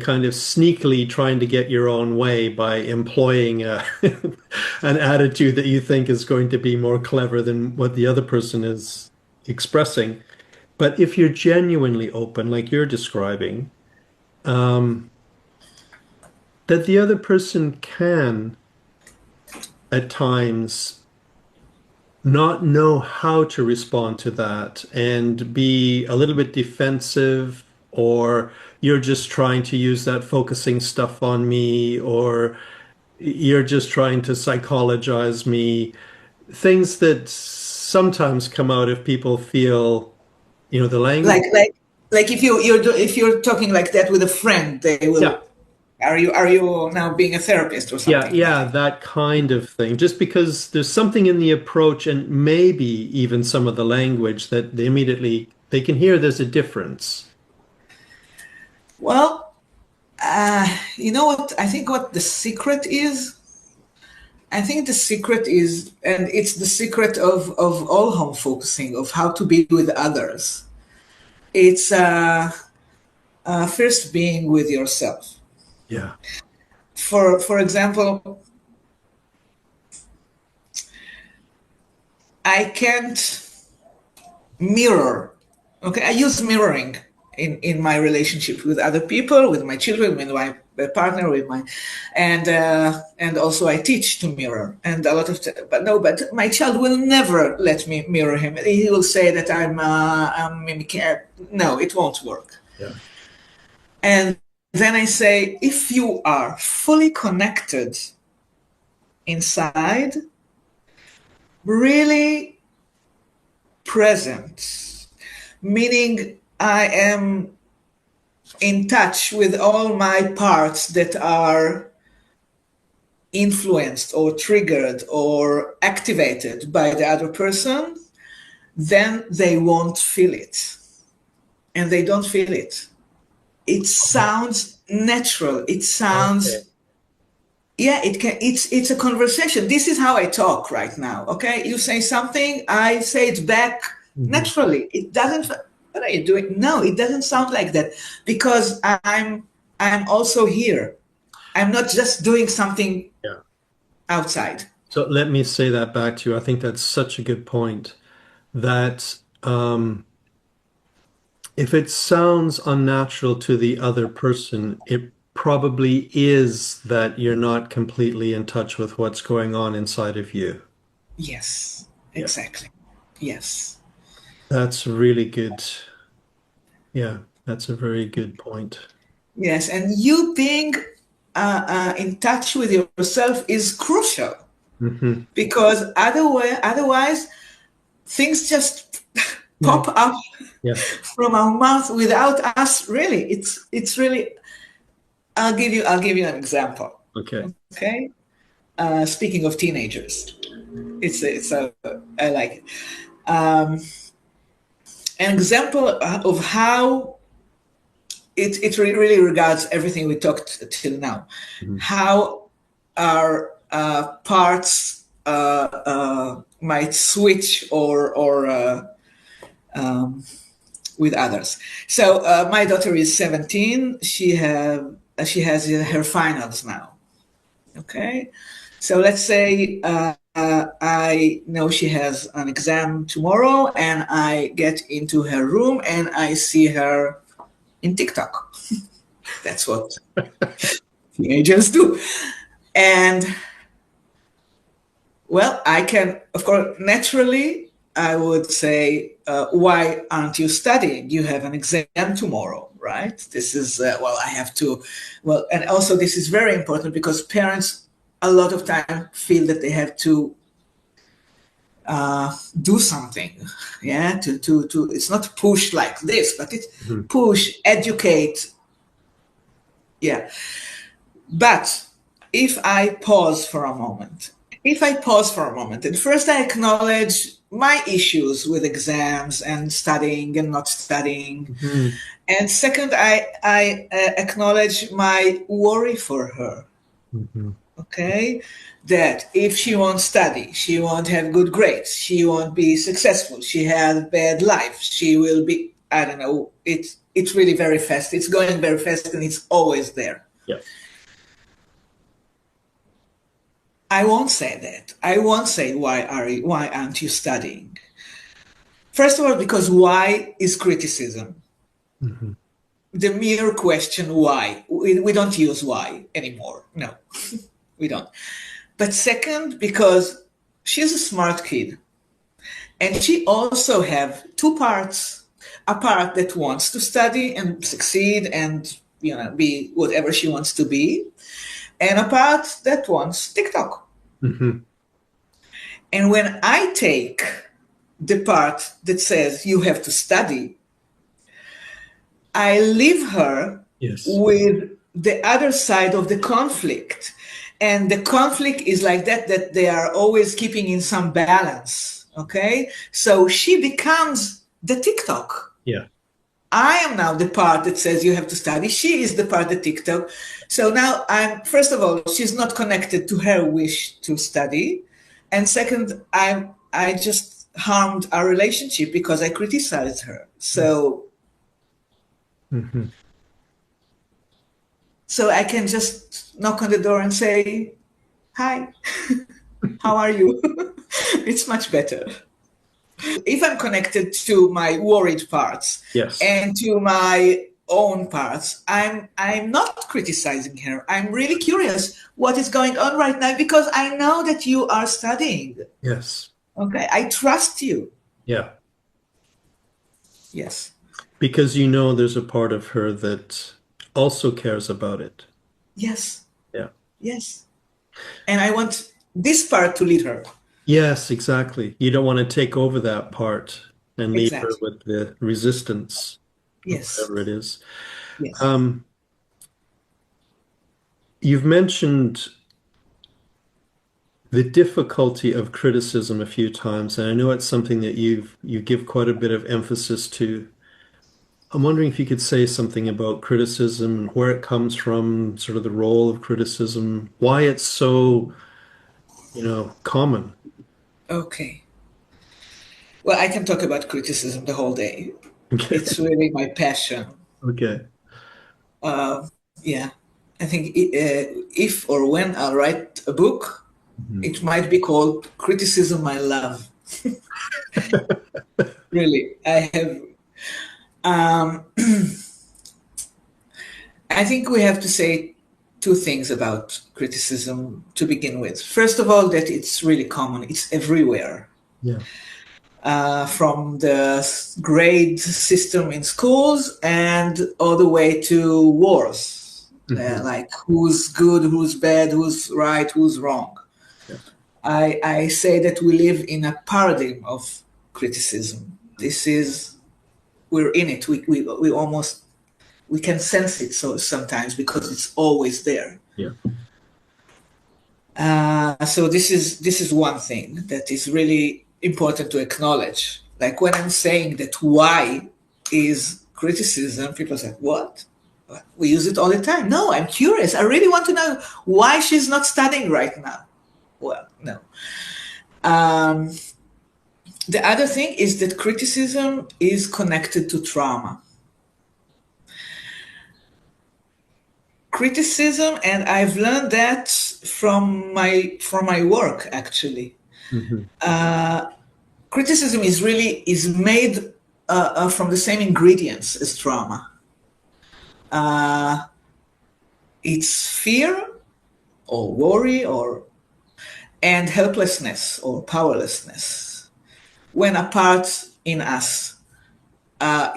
kind of sneakily trying to get your own way by employing an attitude that you think is going to be more clever than what the other person is expressing. But if you're genuinely open, like you're describing, that the other person can at times not know how to respond to that and be a little bit defensive, or you're just trying to use that focusing stuff on me, or you're just trying to psychologize me. Things that sometimes come out if people feel, the language. like like like if if you're talking like that with a friend, they Yeah. will. Are you now being a therapist or Yeah, something? yeah, that kind of thing. Just because there's something in the approach and maybe even some of the language that they can hear there's a difference. Well, you know what? I think what the secret is. I think the secret is, and it's the secret of all home focusing, of how to be with others. It's first being with yourself. Yeah. For example, I can't mirror. Okay, I use mirroring in my relationship with other people, with my children, with my partner, with my, and also I teach to mirror, and a lot of, but my child will never let me mirror him. He will say that I'm mimicking. No, it won't work. Yeah. And then I say, if you are fully connected inside, really present, meaning I am in touch with all my parts that are influenced or triggered or activated by the other person, then they won't feel it. And they don't feel it. It sounds natural. It sounds, yeah, it's a conversation. This is how I talk right now. Okay. You say something, I say it back naturally. It doesn't, what are you doing? No, it doesn't sound like that because I'm also here. I'm not just doing something outside. So let me say that back to you. I think that's such a good point that if it sounds unnatural to the other person, it probably is that you're not completely in touch with what's going on inside of you. Yes, Yeah. exactly. Yes. That's really good. Yeah, that's a very good point. Yes, and you being in touch with yourself is crucial Hmm. because otherwise things just Yeah. pop up Yeah. from our mouth without us. Really, it's really. I'll give you an example. Okay. Okay. Speaking of teenagers, it's a I like it. An example of how it really regards everything we talked till now. Mhm. How our parts might switch or with others. So my daughter is 17. She has her finals now. Okay, so let's say I know she has an exam tomorrow, and I get into her room and I see her in TikTok. That's what teenagers do. And well, I can, of course, naturally, I would say, why aren't you studying? You have an exam tomorrow, right? This is, well, I have to, well, and also this is very important because parents a lot of time feel that they have to do something. Yeah, to it's not push like this, but it's Mhm. push, educate. Yeah. But if I pause for a moment, and first I acknowledge my issues with exams and studying and not studying, Mhm. and second, I acknowledge my worry for her. Mhm. Okay, that if she won't study, she won't have good grades, she won't be successful, she has bad life, she will be, I don't know. It's really very fast. It's going very fast, and it's always there. Yeah. I won't say that. I won't say why aren't you studying? First of all, because why is criticism. Mhm. The mere question why. We don't use why anymore. No, we don't. But second, because she's a smart kid. And she also have two parts. A part that wants to study and succeed and be whatever she wants to be, and a part that wants TikTok. Mhm. And when I take the part that says you have to study, I leave her Yes. with the other side of the conflict. And the conflict is like that they are always keeping in some balance. Okay. So she becomes the TikTok. Yeah. I am now the part that says you have to study. She is the part that TikTok. So now first of all, she's not connected to her wish to study. And second, I just harmed our relationship because I criticized her. Mhm. So I can just knock on the door and say, hi, how are you? It's much better. If I'm connected to my worried parts Yes. and to my own parts, I'm not criticizing her. I'm really curious what is going on right now because I know that you are studying. Yes. Okay, I trust you. Yeah. Yes. Because you know there's a part of her that also cares about it. Yes. Yeah. Yes. And I want this part to lead her. Yes, exactly. You don't want to take over that part and leave her Exactly. with the resistance or Yes. whatever it is. Yes. Um, you've mentioned the difficulty of criticism a few times, and I know it's something that you give quite a bit of emphasis to. I'm wondering if you could say something about criticism and where it comes from, sort of the role of criticism, why it's so, common. Okay. Well, I can talk about criticism the whole day. Okay. It's really my passion. Okay. Uh, yeah. I think if or when I'll write a book, Mhm. it might be called Criticism I Love. Really, I have. Um, I think we have to say two things about criticism to begin with. First of all, that it's really common, it's everywhere. Yeah. From the grade system in schools and all the way to wars, Hmm. like who's good, who's bad, who's right, who's wrong. Yeah. I say that we live in a paradigm of criticism. This is, we're in it. We almost, we can sense it so sometimes because it's always there. Yeah. So this is one thing that is really important to acknowledge. Like when I'm saying that why is criticism, people say, what? We use it all the time. No, I'm curious. I really want to know why she's not studying right now. Well, no. Um, the other thing is that criticism is connected to trauma. Criticism, and I've learned that from my work actually. Hmm. Criticism is made from the same ingredients as trauma. Uh, it's fear or worry or and helplessness or powerlessness. When a part in us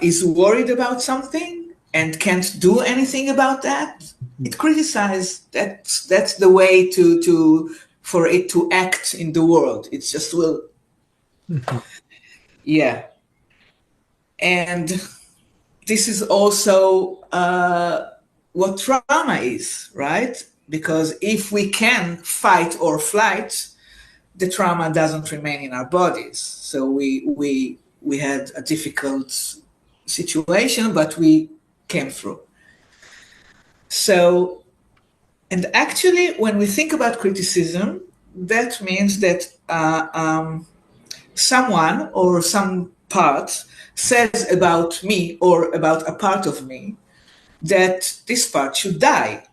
is worried about something and can't do anything about that, it criticizes. That's the way to for it to act in the world. It's just will, Hmm. yeah. And this is also what trauma is, right? Because if we can fight or flight, the trauma doesn't remain in our bodies. So we had a difficult situation, but we came through. So, and actually, when we think about criticism, that means that someone or some part says about me or about a part of me that this part should die,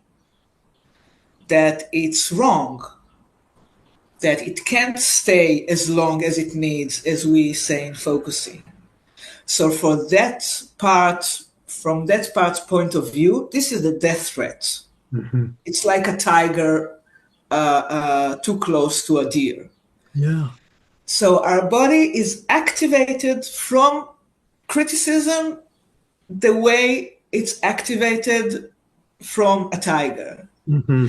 that it's wrong, that it can't stay as long as it needs, as we say in focusing. So for that part, from that part's point of view, this is the death threat. Hmm. It's like a tiger too close to a deer. Yeah. So our body is activated from criticism the way it's activated from a tiger. Hmm.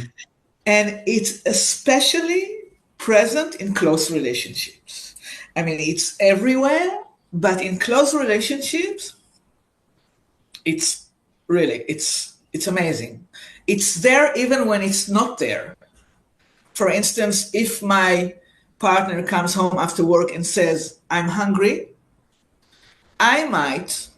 And it's especially present in close relationships. I mean, it's everywhere, but in close relationships, it's really, it's amazing. It's there even when it's not there. For instance, if my partner comes home after work and says, I'm hungry, I might,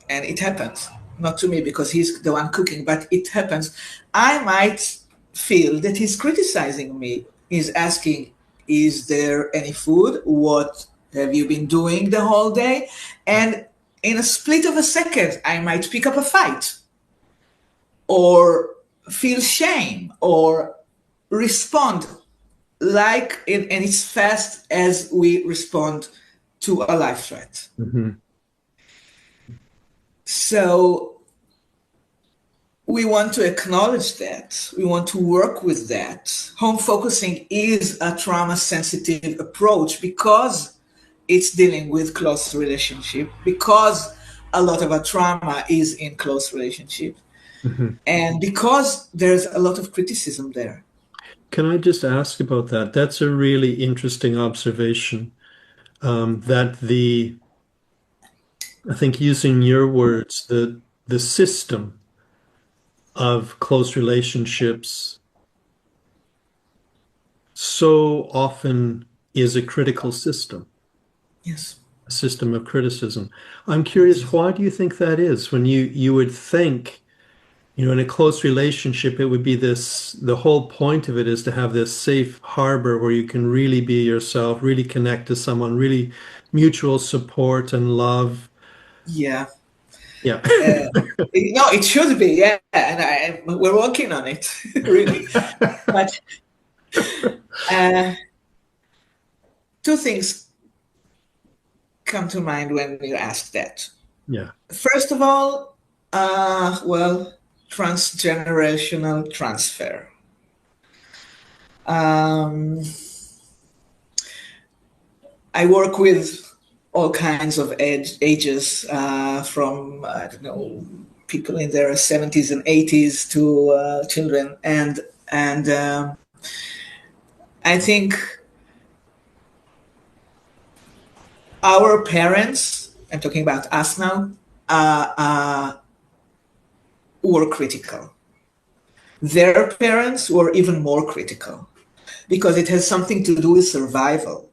and it happens, not to me because he's the one cooking, but it happens, I might feel that he's criticizing me. He's asking, is there any food? What have you been doing the whole day? And in a split of a second, I might pick up a fight or feel shame or respond like it, and it's fast as we respond to a life threat. Hmm. So we want to acknowledge that. We want to work with that. Home focusing is a trauma sensitive approach because it's dealing with close relationship, because a lot of our trauma is in close relationship, Hmm. and because there's a lot of criticism there. Can I just ask about that? That's a really interesting observation. That I think using your words, the system of close relationships so often is a critical system, Yes. a system of criticism. I'm curious, why do you think that is? When you would think, in a close relationship, it would be this, the whole point of it is to have this safe harbor where you can really be yourself, really connect to someone, really mutual support and love. Yeah. Yeah. No, it should be, yeah, and we're working on it, really. But uh, two things come to mind when you ask that. Yeah. First of all, well, transgenerational transfer. Um, I work with all kinds of ages, from, I don't know, people in their 70s and 80s to children, and I think our parents, I'm talking about us now, uh, uh, were critical. Their parents were even more critical because it has something to do with survival.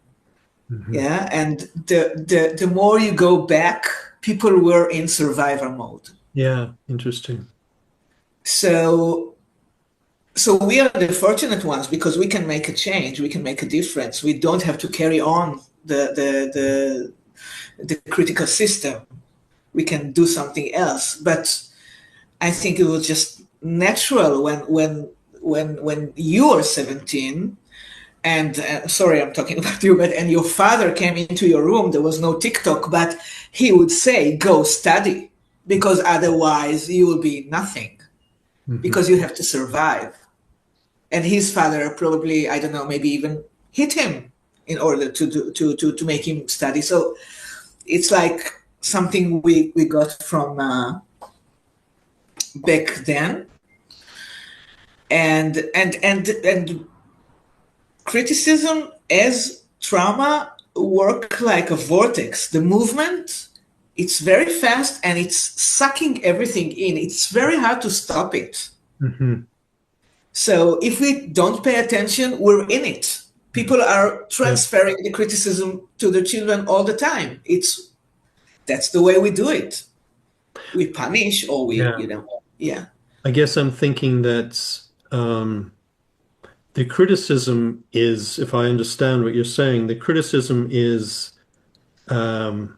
Mhm. Yeah, and the more you go back, people were in survival mode. Yeah. Interesting. So so we are the fortunate ones because we can make a change, we can make a difference. We don't have to carry on the critical system. We can do something else. But I think it was just natural when you were 17 and sorry, I'm talking about you, but and your father came into your room. There was no TikTok, but he would say, "Go study, because otherwise you will be nothing, Mhm. because you have to survive." And his father probably, I don't know, maybe even hit him in order to make him study. So it's like something we got from back then, and criticism as trauma work like a vortex. The movement, it's very fast and it's sucking everything in. It's very hard to stop it. Mhm. So if we don't pay attention, we're in it. People are Yeah. transferring the criticism to their children all the time. That's the way we do it. We punish or we, Yeah. yeah. I guess I'm thinking that the criticism is, if I understand what you're saying, the criticism is um,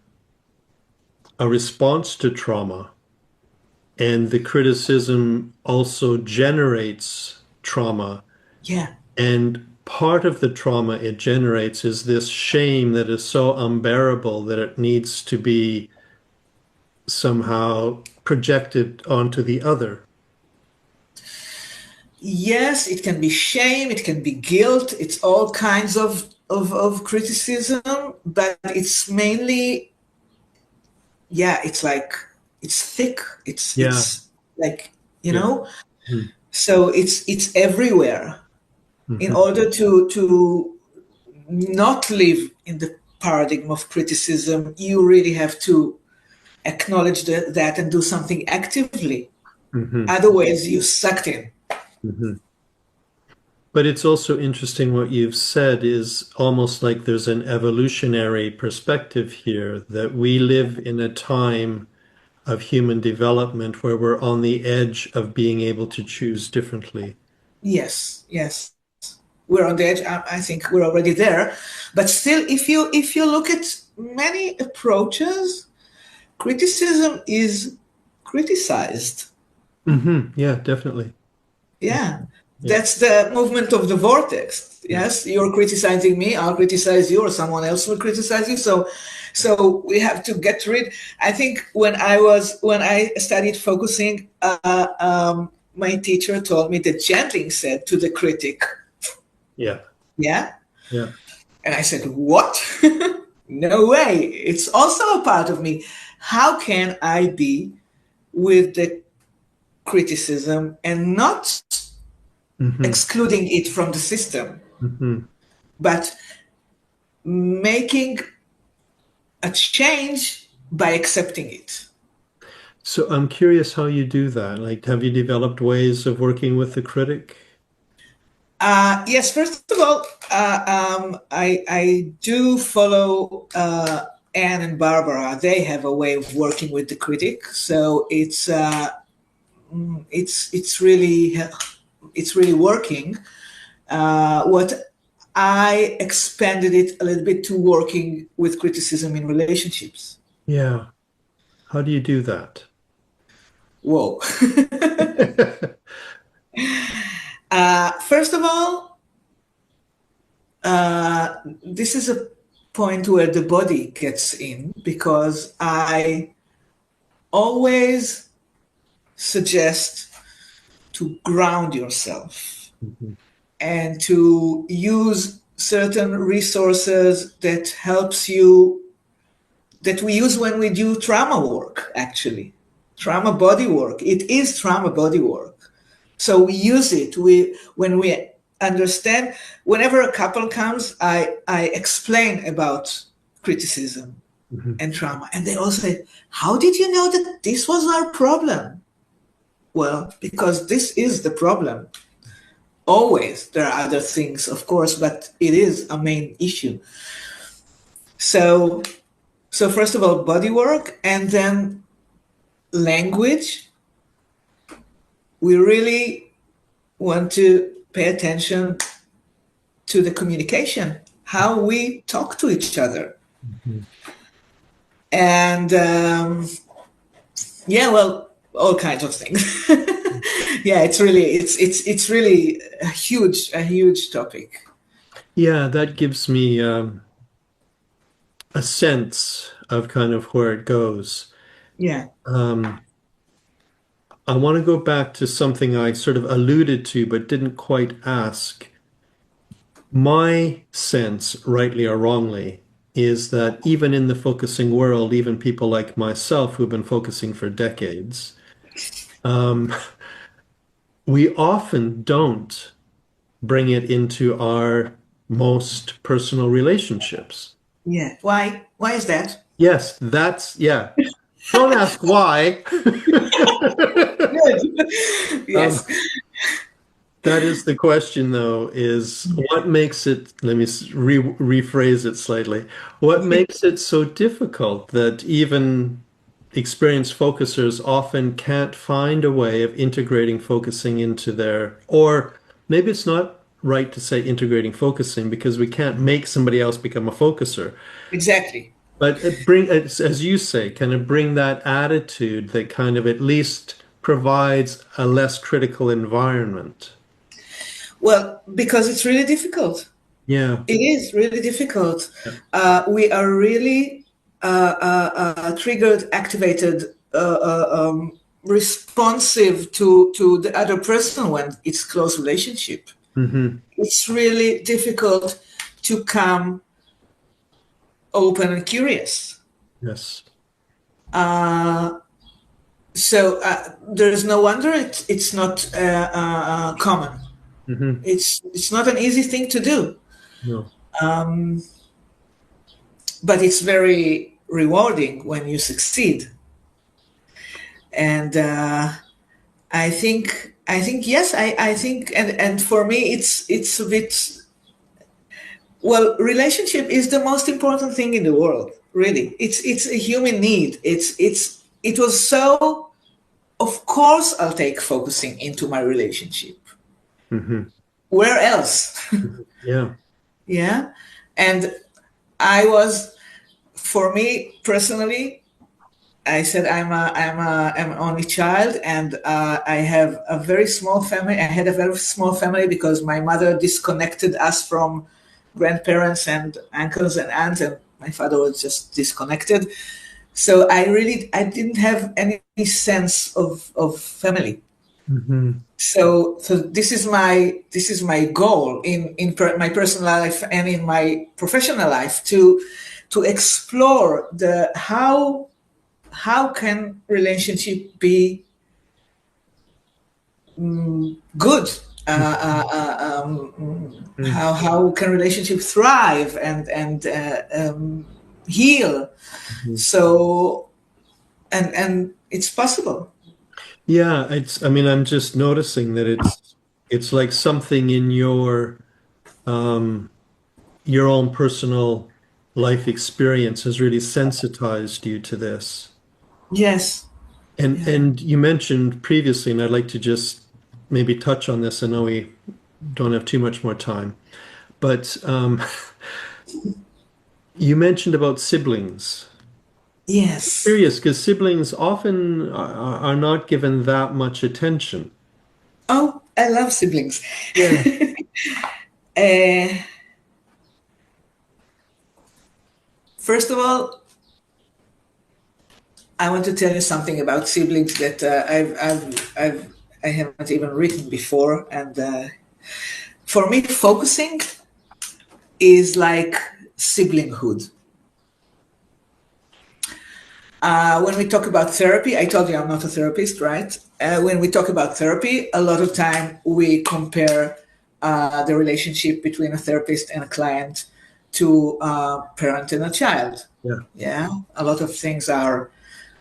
a response to trauma, and the criticism also generates trauma. Yeah. And part of the trauma it generates is this shame that is so unbearable that it needs to be somehow projected onto the other. Yes, it can be shame, it can be guilt, it's all kinds of criticism, but it's mainly, yeah, it's like it's thick. Yeah. It's like, you Yeah. know, Mm-hmm. so it's everywhere. In Mm-hmm. order to not live in the paradigm of criticism, you really have to acknowledge that and do something actively. Mm-hmm. Otherwise, you sucked in. Mm-hmm. But it's also interesting what you've said is almost like there's an evolutionary perspective here that we live in a time of human development where we're on the edge of being able to choose differently. Yes, yes. We're on the edge. I think we're already there. But still, if you look at many approaches, criticism is criticized. Yeah, definitely. Yeah, Yeah. that's the movement of the vortex. Yeah. Yes, you're criticizing me, I'll criticize you, or someone else will criticize you. So we have to get rid. I think when I studied focusing, my teacher told me that Gentling said to the critic, Yeah. "Yeah," Yeah. and I said, "What? No way! It's also a part of me. How can I be with the criticism and not hmm excluding it from the system, hmm but making a change by accepting it?" So I'm curious how you do that. Like, have you developed ways of working with the critic? Yes, first of all, I do follow Anne and Barbara. They have a way of working with the critic, so it's really working. What I expanded it a little bit to working with criticism in relationships. Yeah. How do you do that? Whoa. First of all, this is a point where the body gets in because I always suggest to ground yourself Mhm. and to use certain resources that helps you that we use when we do trauma work, actually. Trauma body work. It is trauma body work. So we use it. When we understand, whenever a couple comes, I explain about criticism Mhm. and trauma. And they all say, how did you know that this was our problem? Well, because this is the problem. Always. There are other things, of course, but it is a main issue. So, so first of all, body work, and then language. We really want to pay attention to the communication, how we talk to each other. Mhm. And yeah, well, all kinds of things. Yeah, it's really a huge topic. Yeah, that gives me a sense of kind of where it goes. Yeah. Um, I want to go back to something I sort of alluded to but didn't quite ask. My sense, rightly or wrongly, is that even in the focusing world, even people like myself who've been focusing for decades, um, we often don't bring it into our most personal relationships. Yeah. Why is that? Yes, yeah. Don't ask why. Good. Um, Yes. that is the question, though, is what makes it, let me rephrase it slightly. What makes it so difficult that even experienced focusers often can't find a way of integrating focusing into their, or maybe it's not right to say integrating focusing because we can't make somebody else become a focuser. Exactly. But it bring, as you say, kind of bring that attitude that kind of at least provides a less critical environment. Well, because it's really difficult. Yeah. It is really difficult. Yeah. We are really triggered, activated, responsive to the other person when it's close relationship. Hmm. It's really difficult to come open and curious. Yes. So there is no wonder it's not common. Hmm. It's not an easy thing to do, No. but it's very rewarding when you succeed. And I think yes, I think, and for me, it's a bit. Well, relationship is the most important thing in the world. Really, it's a human need. It was so. Of course, I'll take focusing into my relationship. Hmm. Where else? Yeah. Yeah, and I was, for me personally, I said I'm an only child, and I have a very small family. I had a very small family because my mother disconnected us from grandparents and uncles and aunts, and my father was just disconnected. So I didn't have any sense of family. Hmm. So this is my goal in my personal life and in my professional life to explore the how can relationship be good? How can relationship thrive and heal? So and it's possible. Yeah, it's, I mean, I'm just noticing that it's it's like something in your own personal life experience has really sensitized you to this. Yes. Yeah. And you mentioned previously, and I'd like to just maybe touch on this. I know we don't have too much more time, but you mentioned about siblings. Yes. Curious, because siblings often are not given that much attention. Oh, I love siblings. Yeah. uh, First of all, I want to tell you something about siblings that I haven't even written before. And for me, focusing is like siblinghood. When we talk about therapy, I told you I'm not a therapist, right? When we talk about therapy, a lot of time we compare the relationship between a therapist and a client to a parent and a child. Yeah. Yeah, a lot of things are,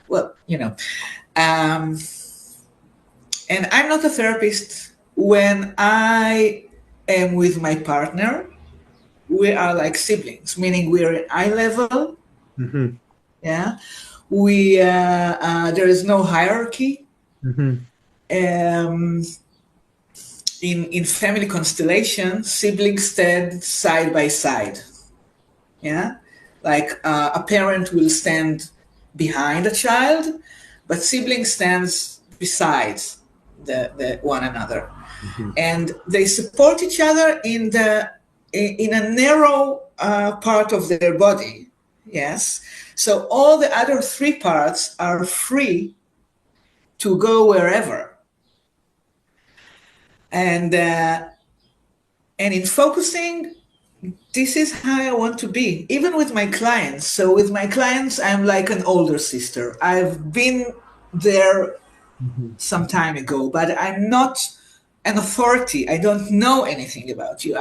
well, um, and I'm not a therapist. When I am with my partner, we are like siblings, meaning we're at eye level. Hmm. Yeah, we there is no hierarchy. Hmm. Um, in family constellation, siblings stand side by side. Yeah, like a parent will stand behind a child, but sibling stands beside the one another, Hmm. and they support each other in a narrow part of their body. Yes, so all the other three parts are free to go wherever, and in focusing, this is how I want to be, even with my clients. So with my clients, I'm like an older sister. I've been there Hmm. some time ago, but I'm not an authority. I don't know anything about you.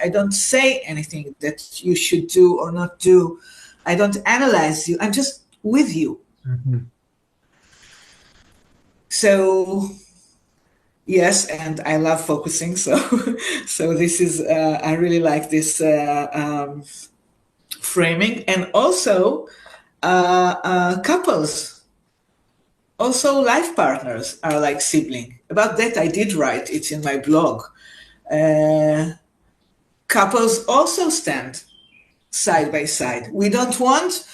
I don't say anything that you should do or not do. I don't analyze you. I'm just with you. Hmm. So yes, and I love focusing. So so this is I really like this framing, and also couples, also life partners are like sibling. About that, I did write. It's in my blog. Uh, Couples also stand side by side. We don't want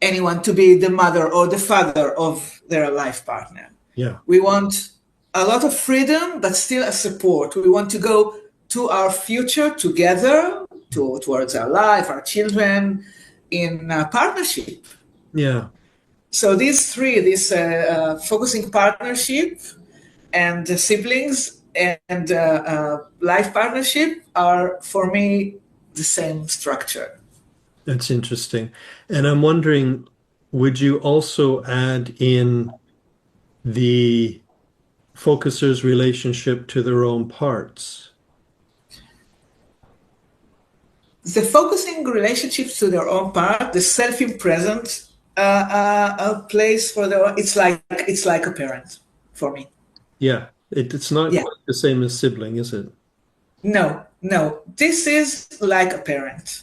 anyone to be the mother or the father of their life partner. Yeah. We want a lot of freedom, but still a support. We want to go to our future together, towards our life, our children, in partnership. Yeah. So these three, this focusing partnership and the siblings and life partnership are for me the same structure. That's interesting. And I'm wondering, would you also add in the focuser's relationship to their own parts? The focusing relationships to their own part, the self-present place for the it's like a parent for me. Yeah. It's not Yeah. quite the same as sibling, is it? No, no. This is like a parent.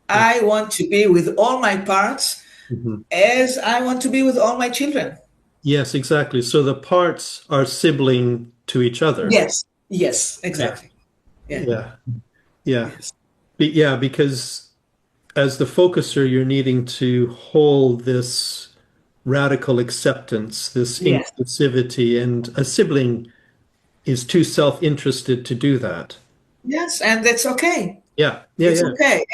Yeah. I want to be with all my parts Mhm. as I want to be with all my children. Yes, exactly. So the parts are sibling to each other. Yes. Yes, Yeah. exactly. Yeah. Yeah. Yeah. Yes. Yeah, because as the focuser, you're needing to hold this radical acceptance, this Yes. inclusivity, and a sibling is too self-interested to do that. Yes, and that's okay. Yeah, yeah, It's yeah. okay.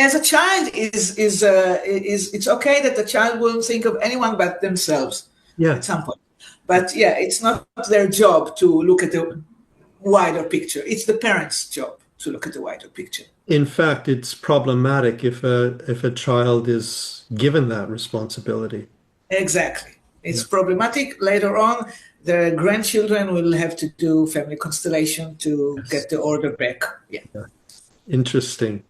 As a child is it's okay that the child will think of anyone but themselves Yeah. at some point. But yeah, it's not their job to look at the wider picture. It's the parents' job to look at the wider picture. In fact, it's problematic if a child is given that responsibility. Exactly. Yeah. It's problematic. Later on, the grandchildren will have to do family constellation to Yes. get the order back. Yeah. Yeah. Interesting.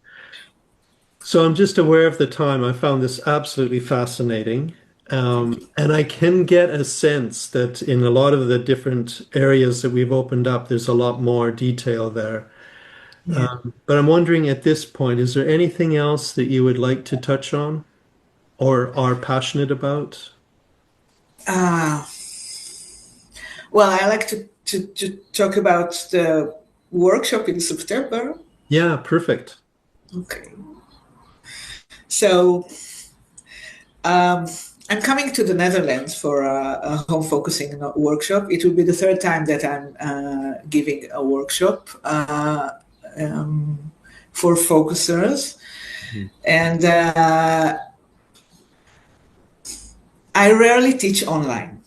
So I'm just aware of the time. I found this absolutely fascinating. And I can get a sense that in a lot of the different areas that we've opened up, there's a lot more detail there. Yeah. But I'm wondering at this point, is there anything else that you would like to touch on or are passionate about? Uh, well, I like to talk about the workshop in September. Yeah, perfect. Okay. So um, I'm coming to the Netherlands for a home focusing workshop. It will be the third time that I'm giving a workshop um, for focusers. Mhm. And I rarely teach online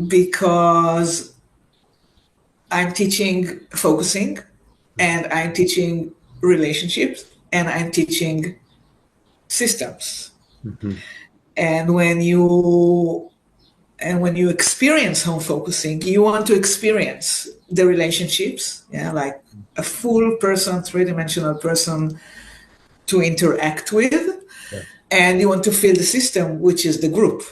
because I'm teaching focusing and I'm teaching relationships and I'm teaching systems. Mhm. And when you experience home focusing, you want to experience the relationships, yeah, like a full person, three-dimensional person to interact with, Yeah. and you want to feel the system, which is the group.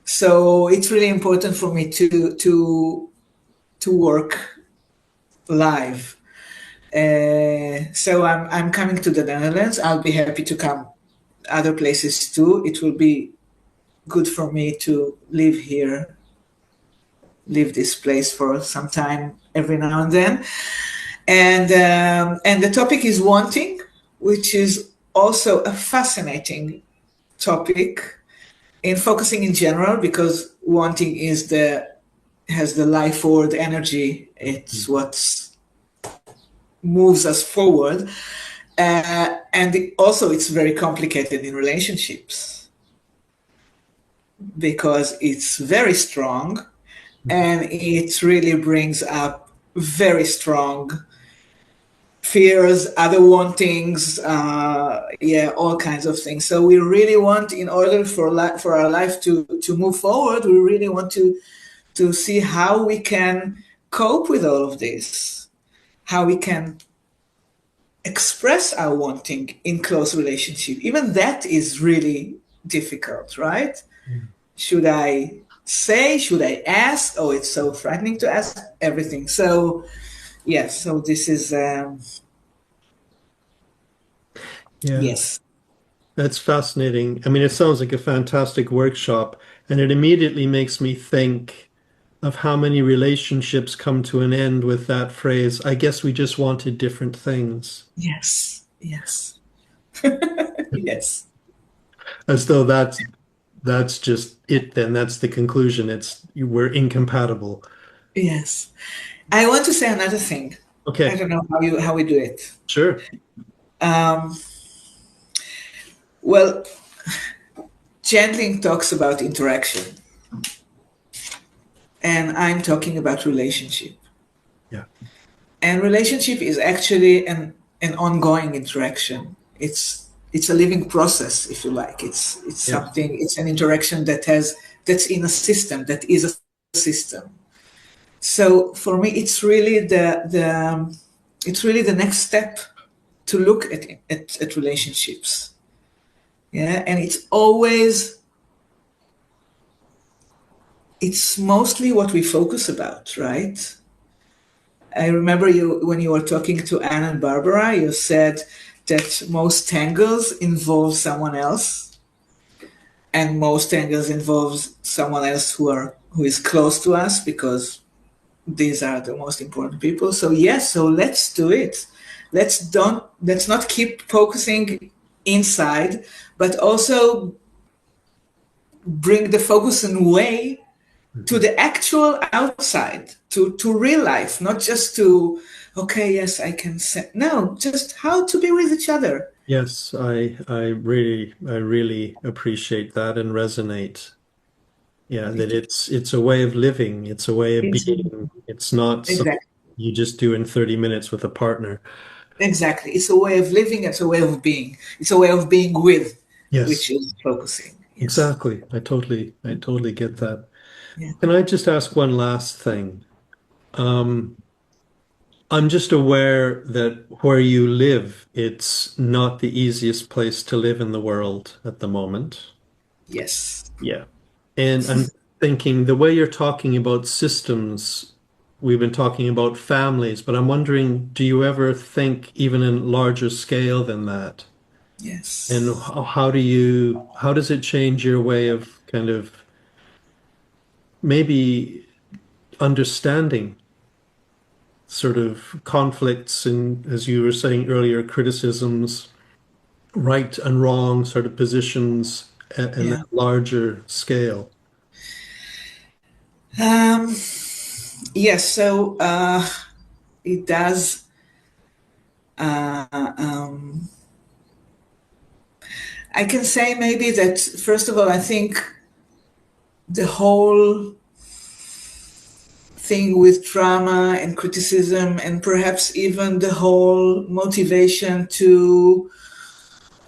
So it's really important for me to work live. So I'm coming to the Netherlands. I'll be happy to come other places too. It will be good for me to live here, leave this place for some time every now and then. And the topic is wanting, which is also a fascinating topic in focusing in general because wanting is the has the life forward energy. It's what moves us forward, also it's very complicated in relationships because it's very strong and it really brings up very strong fears, other wantings, yeah, all kinds of things. So we really want, in order for our life to move forward, we really want to see how we can cope with all of this, how we can express our wanting in close relationship. Even that is really difficult, right? Should I say? Should I ask? Oh, it's so frightening to ask everything. So yes, so this is Yeah, yes. that's fascinating. I mean, it sounds like a fantastic workshop, and it immediately makes me think of how many relationships come to an end with that phrase, I guess we just wanted different things. Yes, yes, yes, As though that's just it then. That's the conclusion. It's we're incompatible. yes. I want to say another thing. I Okay, don't know how we do it. sure. Um, well, Chandling talks about interaction, and I'm talking about relationship. Yeah. And relationship is actually an ongoing interaction. It's a living process, if you like. It's Yeah. something. It's an interaction that's in a system that is a system. So for me, it's really the next step to look at relationships. Yeah, and it's mostly what we focus about, right? I remember you when you were talking to Anne and Barbara, you said that most tangles involve someone else, and most tangles involves someone else who is close to us because these are the most important people. So yes, so let's do it. Let's not keep focusing inside, but also bring the focus and way to Mhm. the actual outside, to real life, not just to, okay, yes, I can say, no, just how to be with each other. Yes, I really appreciate that and resonate. Yeah, that it's a way of living, it's a way of It's being. It's not something exactly, you just do in 30 minutes with a partner. exactly. It's a way of living, it's a way of being. It's a way of being with, which Yes, is focusing. Yes. exactly. I totally get that. Yeah. Can I just ask one last thing? Um, I'm just aware that where you live, it's not the easiest place to live in the world at the moment. Yes. Yeah. And I'm thinking the way you're talking about systems, we've been talking about families, but I'm wondering, do you ever think even in larger scale than that? And Yes. how does it change your way of kind of maybe understanding sort of conflicts and, as you were saying earlier, criticisms, right and wrong sort of positions and a Yeah. larger scale? Um, yes. So it does. Uh, um, I can say maybe that first of all, I think the whole thing with trauma and criticism, and perhaps even the whole motivation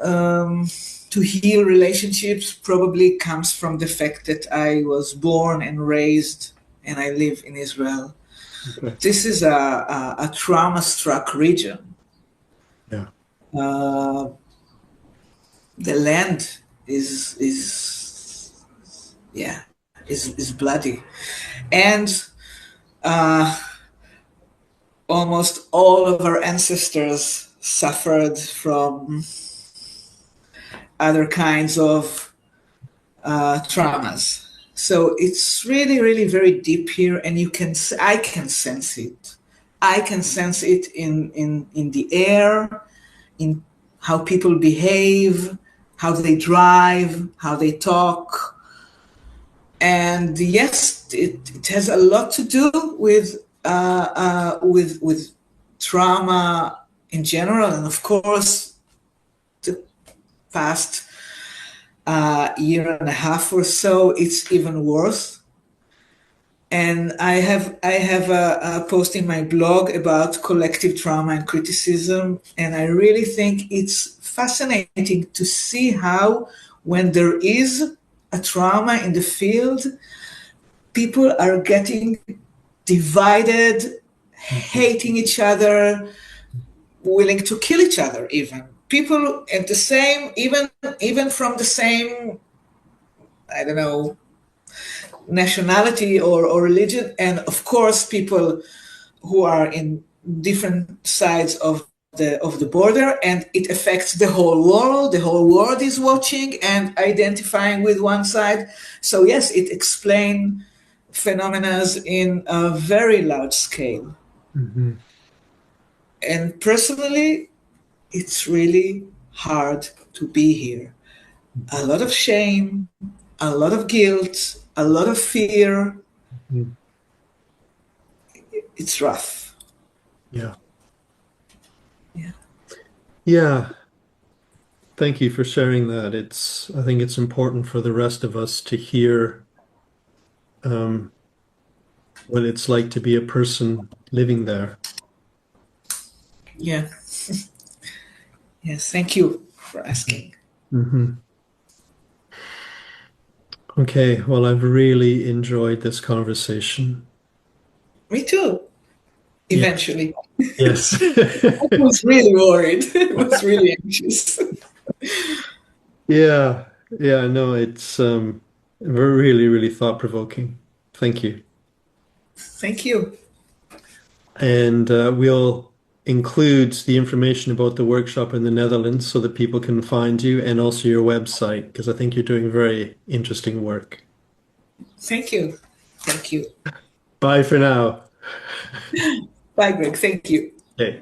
um, to heal relationships, probably comes from the fact that I was born and raised and I live in Israel. Okay. This is a trauma-struck region. Yeah. Uh, the land is yeah is bloody, and uh, almost all of our ancestors suffered from other kinds of traumas. So it's really, really very deep here, and I can sense it. I can sense it in the air, in how people behave, how they drive, how they talk. And yes, it has a lot to do with trauma in general, and of course, the past year and a half or so, it's even worse. And I have a post in my blog about collective trauma and criticism, and I really think it's fascinating to see how, when there is a trauma in the field, people are getting divided, Mhm. hating each other, willing to kill each other even. People at the same, even from the same, I don't know, nationality or religion, and of course people who are in different sides of the border, and it affects the whole world. The whole world is watching and identifying with one side. So yes, it explains phenomena in a very large scale. Mhm. And personally, it's really hard to be here. A lot of shame, a lot of guilt, a lot of fear. Mhm. It's rough. Yeah. Yeah. Yeah. Thank you for sharing that. I think it's important for the rest of us to hear um, what it's like to be a person living there. Yeah. Yes. Thank you for asking. Hmm. Okay, well, I've really enjoyed this conversation. Me too. Yes, Eventually. yes. I was really worried. I was really anxious. Yeah, yeah, no, it's really, really thought-provoking. Thank you. Thank you. And we'll include the information about the workshop in the Netherlands so that people can find you and also your website, because I think you're doing very interesting work. Thank you. Thank you. Bye for now. Bye, Greg. Thank you. Okay.